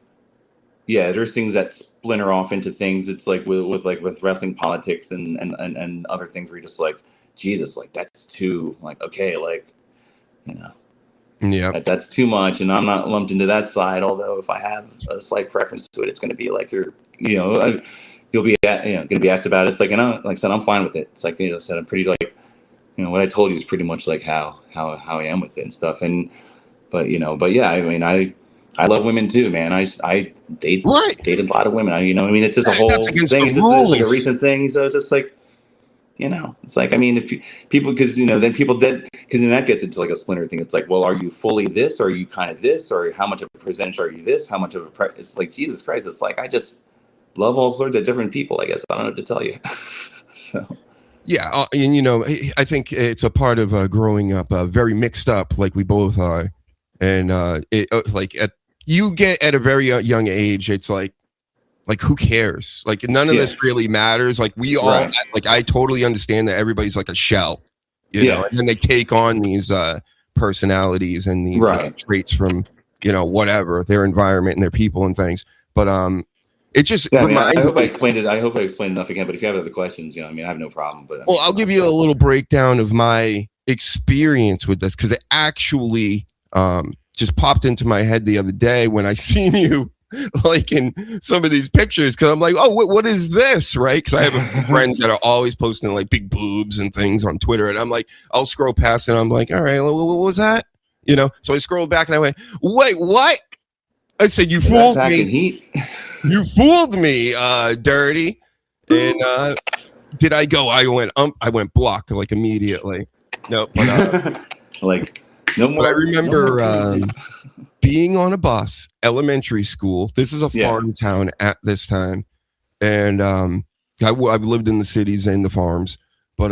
yeah, there's things that splinter off into things. It's like with wrestling politics and other things where you're just like, Jesus, like that's too, like, okay, like, you know, yeah, that's tue much, and I'm not lumped into that side. Although if I have a slight preference to it, it's going to be like you'll be going to be asked about it. It's like, you know, like I said, I'm fine with it. It's like, you know, said I'm pretty, like, you know, what I told you is pretty much like how I am with it and stuff. But yeah, I mean, I love women too, man. I dated a lot of women. You know, I mean, it's just a whole thing. It's just like a recent thing. So it's just like, you know, it's like, I mean, if people, because, you know, then people because then that gets into like a splinter thing. It's like, well, are you fully this, or are you kind of this, or how much of a percentage are you this? How much of it's like, Jesus Christ. It's like, I just love all sorts of different people, I guess. I don't know what to tell you. So. Yeah, and you know, I think it's a part of growing up very mixed up, like we both are, and you get at a very young age, it's like who cares? Like none of this really matters. Like we all, like I totally understand that everybody's like a shell, you know, and then they take on these personalities and these traits from, you know, whatever their environment and their people and things, but it just I hope I explained it. I hope I explained enough again. But if you have other questions, you know, I mean, I have no problem. But I'll give you a little breakdown of my experience with this, because it actually just popped into my head the other day when I seen you like in some of these pictures. Because I'm like, oh, what is this, right? Because I have friends that are always posting like big boobs and things on Twitter, and I'm like, I'll scroll past and I'm like, all right, what was that? You know? So I scrolled back and I went, wait, what? I said, you fooled me. You fooled me, Dirty. And did I go? I went block like immediately. No, but like no more. But I remember being on a bus, elementary school. This is a farm town at this time, and I've lived in the cities and the farms, but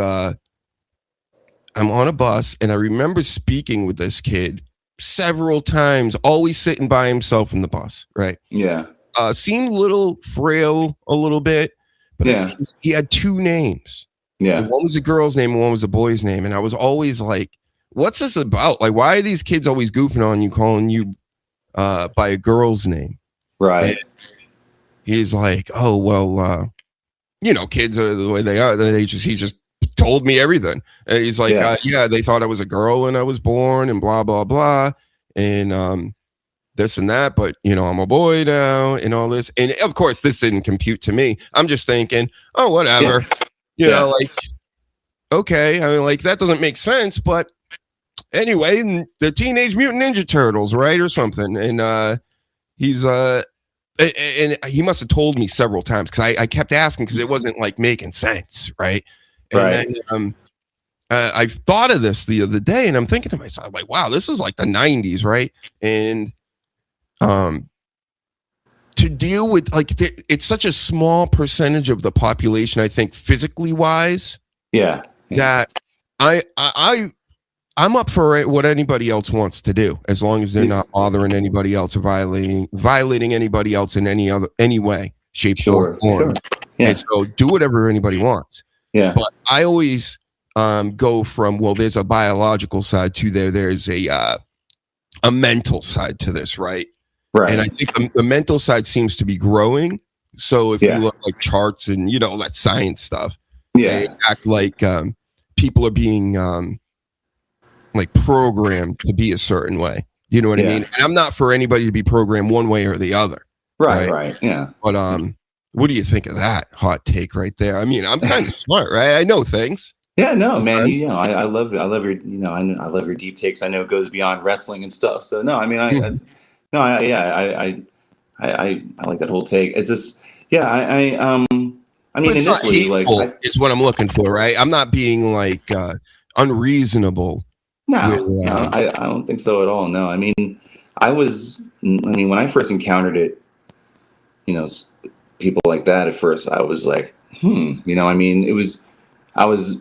I'm on a bus, and I remember speaking with this kid several times, always sitting by himself in the bus, right? Yeah. Seemed a little frail a little bit, but he had two names. Yeah. And one was a girl's name and one was a boy's name. And I was always like, what's this about? Like, why are these kids always goofing on you, calling you by a girl's name? Right. And he's like, oh, well, kids are the way they are. He just told me everything. And he's like, yeah, they thought I was a girl when I was born and blah, blah, blah. And this and that, but I'm a boy now and all this. And of course, this didn't compute to me. I'm just thinking, oh, whatever. Like, okay. I mean, like, that doesn't make sense. But anyway, the Teenage Mutant Ninja Turtles, right? Or something. And he's and he must have told me several times because I kept asking because it wasn't like making sense, right? And then I thought of this the other day, and I'm thinking to myself, like, wow, this is like the 90s, right? And to deal with it's such a small percentage of the population, I think, physically wise, that I'm up for what anybody else wants to do, as long as they're not bothering anybody else or violating anybody else in any way, shape, or form. Yeah. And so do whatever anybody wants. Yeah. But I always go from, well, there's a biological side to there's a mental side to this, right? Right. And I think the mental side seems to be growing. So if you look like charts and that science stuff, they act like people are being like programmed to be a certain way. You know what I mean? And I'm not for anybody to be programmed one way or the other. Right. Yeah. But what do you think of that hot take right there? I mean, I'm kind of smart, right? I know things. Yeah, no, man. I love it. I love your, I love your deep takes. I know it goes beyond wrestling and stuff. So no, I mean, I like that whole take. It's just, I mean, it's not initially, hateful, is what I'm looking for, right? I'm not being like unreasonable. No, I don't think so at all. No, I mean, when I first encountered it, people like that at first, I was like, I mean, I was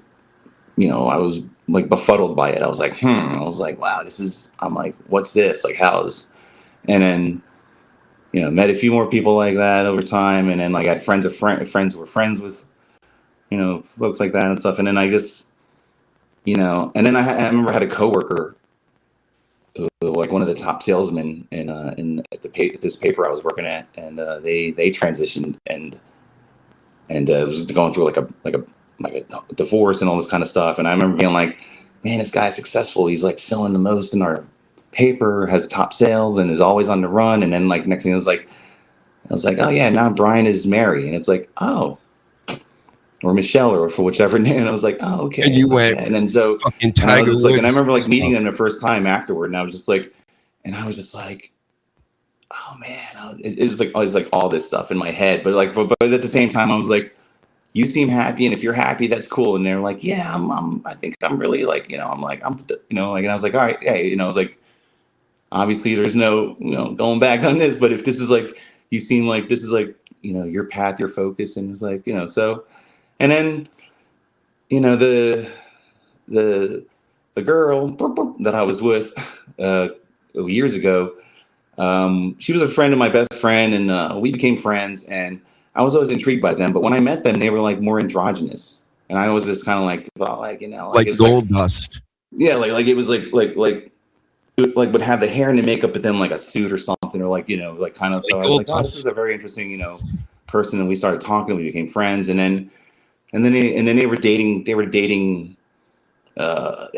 like befuddled by it. I was like, I was like, wow, I'm like, what's this? Like, and then, met a few more people like that over time. And then like I had friends who were friends with, folks like that and stuff. And then I just, and then I remember I had a coworker who, like one of the top salesmen at this paper I was working at. And they transitioned and was going through like a divorce and all this kind of stuff. And I remember being like, man, this guy's successful. He's like selling the most in our paper, has top sales and is always on the run. And then like next thing I was like, oh yeah, now Brian is Mary. And it's like, oh, or Michelle or for whichever name. And I was like, oh, okay. And you went, and then so fucking and I Tiger was like, and I Woods. remember like meeting him the first time afterward. And I was just like, oh man, it was like all this stuff in my head. But like, but at the same time, I was like, you seem happy, and if you're happy, that's cool. And they're like, yeah, I think I'm really like, I'm like, and I was like, all right, hey, I was like, obviously there's no, going back on this, but if this is like, you seem like this is like, your path, your focus, and it's like, so, and then, the girl that I was with years ago, she was a friend of my best friend, and we became friends, and I was always intrigued by them, but when I met them, they were like more androgynous, and I was just kind of like thought like like gold dust. Yeah, like it was like would have the hair and the makeup, but then like a suit or something, or like like kind of. So I was like, oh, this is a very interesting person, and we started talking. We became friends, and then they were dating. They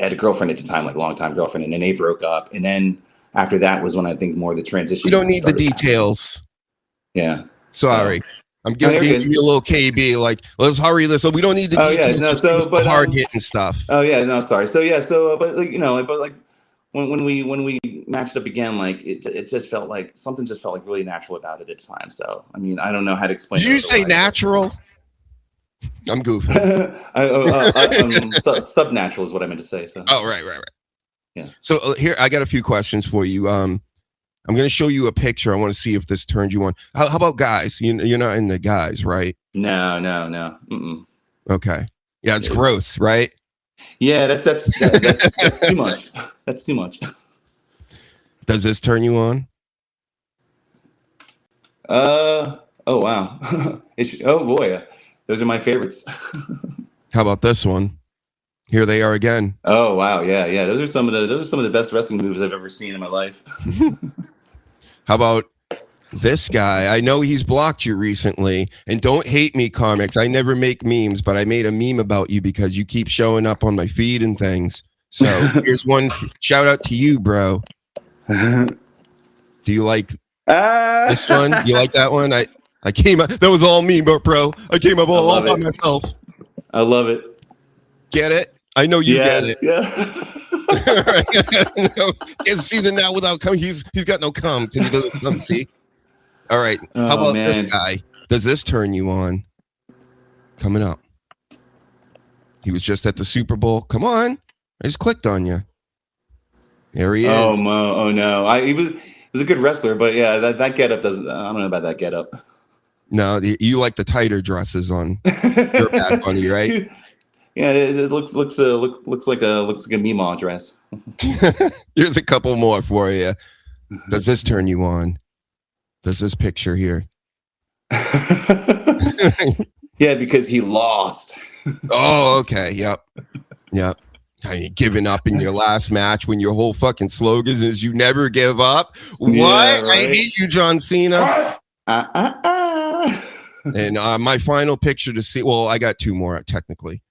had a girlfriend at the time, like a long time girlfriend, and then they broke up, and then after that was when I think more the transition. You don't need the details. Yeah, sorry. I'm giving you a little KB, like, let's hurry this up. We don't need the details. But hard hitting stuff. Oh yeah, no, sorry. So yeah, but like, but like when we matched up again, like it just felt like something just felt like really natural about it at the time. So I mean, I don't know how to explain. Did you say natural? I'm goofing. Subnatural is what I meant to say. So. Oh right. Yeah. So here, I got a few questions for you. I'm going to show you a picture. I want to see if this turns you on. How about guys? You're not into guys, right? No. Mm-mm. Okay. Yeah, it's gross, right? Yeah, that's too much. That's too much. Does this turn you on? Oh wow. Oh boy, those are my favorites. How about this one? Here they are again. Oh wow, yeah. Those are some of the best wrestling moves I've ever seen in my life. How about this guy? I know he's blocked you recently, and don't hate me, comics. I never make memes, but I made a meme about you because you keep showing up on my feed and things. So here's one shout out to you, bro. Do you like this one? You like that one? I came up. That was all me, bro. I came up all by myself. I love it. Get it? I know you get it. Yeah. Can't see the now without cum. He's got no cum because he doesn't come. See. All right. How about this guy? Does this turn you on? Coming up. He was just at the Super Bowl. Come on. I just clicked on you. There he is. Oh no. He was a good wrestler, but yeah, that getup doesn't. I don't know about that getup. No, you like the tighter dresses on your Bad Bunny, right? Yeah, it looks like a Meemaw dress. Here's a couple more for you. Does this turn you on? Does this picture here? Yeah, because he lost. Oh, okay. Yep. I mean, giving up in your last match when your whole fucking slogan is "You never give up." What? Yeah, right? I hate you, John Cena. And my final picture to see. Well, I got two more technically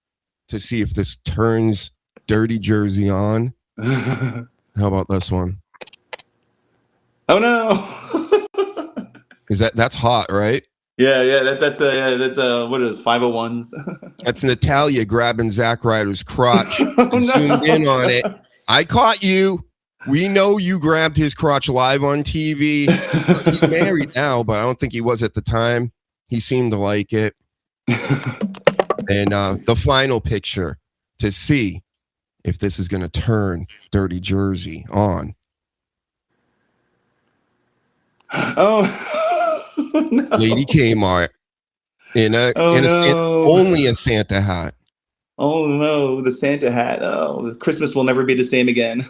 to see if this turns Dirty Jersey on. How about this one? Oh no! That's hot, right? Yeah. That's what is 501s? That's Natalia grabbing Zack Ryder's crotch and zoomed in on it. I caught you. We know you grabbed his crotch live on TV. He's married now, but I don't think he was at the time. He seemed to like it. And the final picture to see if this is going to turn Dirty Jersey on. Oh, no. Lady Kmart in a only a Santa hat. Oh no, the Santa hat. Oh, Christmas will never be the same again.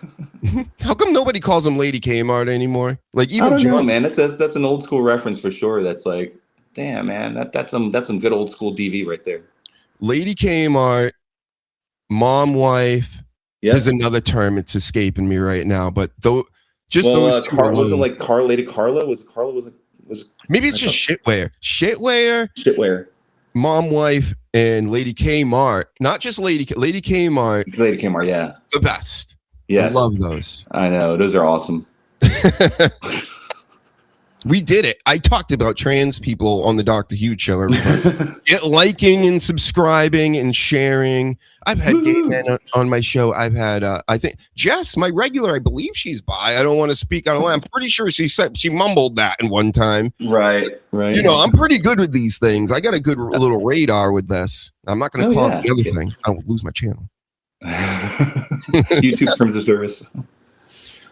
How come nobody calls him Lady Kmart anymore? Like even I don't know, man. That's an old school reference for sure. That's like, damn, man. That's some good old school DV right there. Lady Kmart, mom, wife. Yep. There's another term. It's escaping me right now, but those two. Was it like Lady Carla? Was maybe it's just shitwear. Mom, wife, and Lady Kmart. Not just Lady Kmart. Lady Kmart, yeah. The best. Yeah. I love those. I know. Those are awesome. We did it. I talked about trans people on the Dr. Huge show. Everybody. Get liking and subscribing and sharing. I've had gay men on my show. I've had, I think, Jess, my regular, I believe she's bi. I don't want to speak out of line. I'm pretty sure she mumbled that in one time. Right. You know, I'm pretty good with these things. I got a good little radar with this. I'm not going to call it the other thing. I don't lose my channel. YouTube terms of service.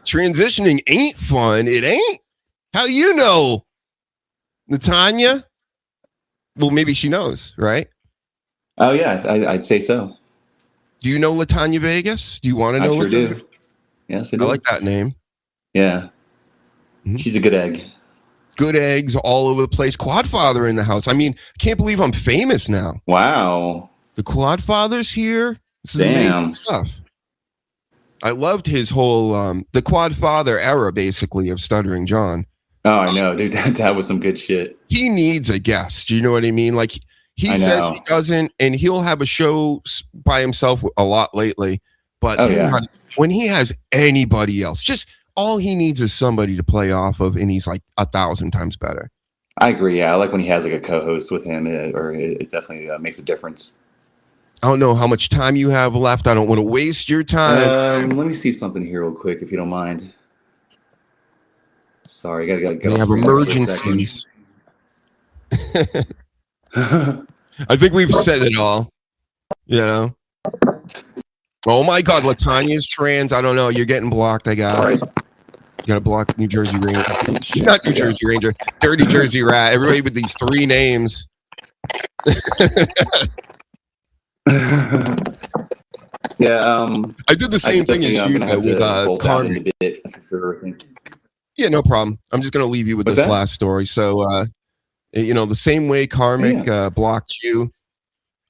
Transitioning ain't fun. It ain't. How you know, Natanya? Well, maybe she knows, right? Oh yeah, I'd say so. Do you know Latanya Vegas? Do you want to know? I sure do. Yes, I do. I like that name. Yeah, she's a good egg. Good eggs all over the place. Quadfather in the house. I mean, I can't believe I'm famous now. Wow. The Quadfather's here. This is amazing stuff. I loved his whole the Quadfather era, basically, of Stuttering John. Oh, I know, dude. That was some good shit. He needs a guest. Do you know what I mean? Like he says he doesn't, and he'll have a show by himself a lot lately. But when he has anybody else, just all he needs is somebody to play off of, and he's like 1,000 times better. I agree. Yeah, I like when he has like a co-host with him, or it definitely makes a difference. I don't know how much time you have left. I don't want to waste your time. Let me see something here real quick, if you don't mind. Sorry, I gotta go. We have emergencies. I think we've said it all. You know. Oh my God, Latanya's trans. I don't know. You're getting blocked, I guess. You gotta block New Jersey Ranger. Not New Jersey Ranger. Dirty Jersey Rat. Everybody with these 3 names. Yeah, I did the same thing as you with Carmen. Yeah, no problem. I'm just going to leave you with this last story. So, you know, the same way Karmic blocked you,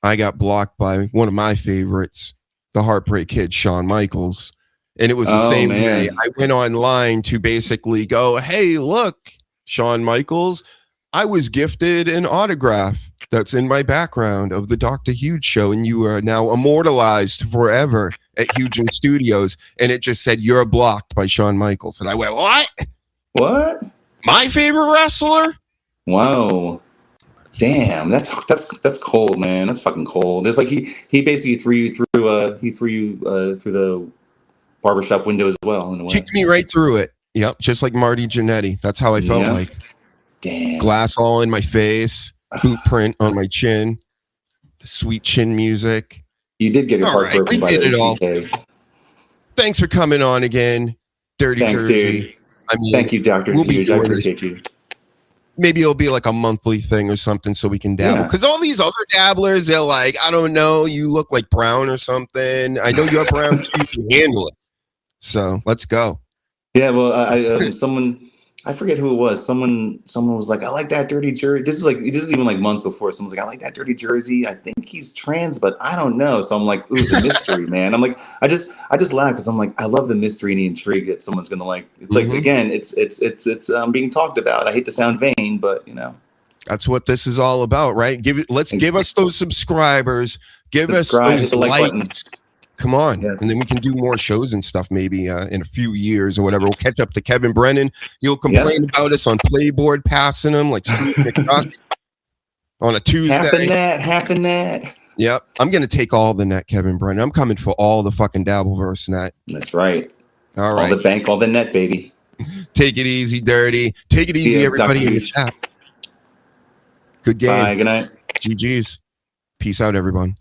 I got blocked by one of my favorites, the Heartbreak Kid, Shawn Michaels. And it was the same way. I went online to basically go, hey, look, Shawn Michaels, I was gifted an autograph that's in my background of the DrHUGeShow, and you are now immortalized forever at Hugen Studios. And it just said, you're blocked by Shawn Michaels. And I went, what? What? My favorite wrestler? Wow. Damn, that's cold, man. That's fucking cold. It's like he basically threw you through the barbershop window as well. In a way. Kicked me right through it. Yep, just like Marty Jannetty. That's how I felt like. Damn. Glass all in my face, boot print on my chin, the sweet chin music. You did get your heart broken by the HBK. Thanks for coming on again, Dirty Jersey. Dude. I mean, thank you, Dr. Huge. I appreciate you. Maybe it'll be like a monthly thing or something so we can dabble. Because all these other dabblers, they're like, I don't know, you look like brown or something. I know you're brown, so you can handle it. So let's go. Yeah, well, I forget who it was. Someone was like, I like that dirty jersey. This is even like months before. Someone's like, I like that dirty jersey. I think he's trans, but I don't know. So I'm like, ooh, it's a mystery, man. I'm like, I just laugh because I'm like, I love the mystery and the intrigue that someone's gonna like. It's like, again, it's being talked about. I hate to sound vain, but you know, that's what this is all about, right? Give us those subscribers. Give us those likes. Come on. And then we can do more shows and stuff maybe in a few years or whatever. We'll catch up to Kevin Brennan. You'll complain about us on Playboard passing him like Scrooge McDuck on a Tuesday. Half in that. Yep. I'm going to take all the net, Kevin Brennan. I'm coming for all the fucking Dabbleverse net. That's right. All right. All the bank, all the net, baby. Take it easy, Dirty. Take it easy, everybody in the chat. Good game. Bye. Good night. GG's. Peace out, everyone.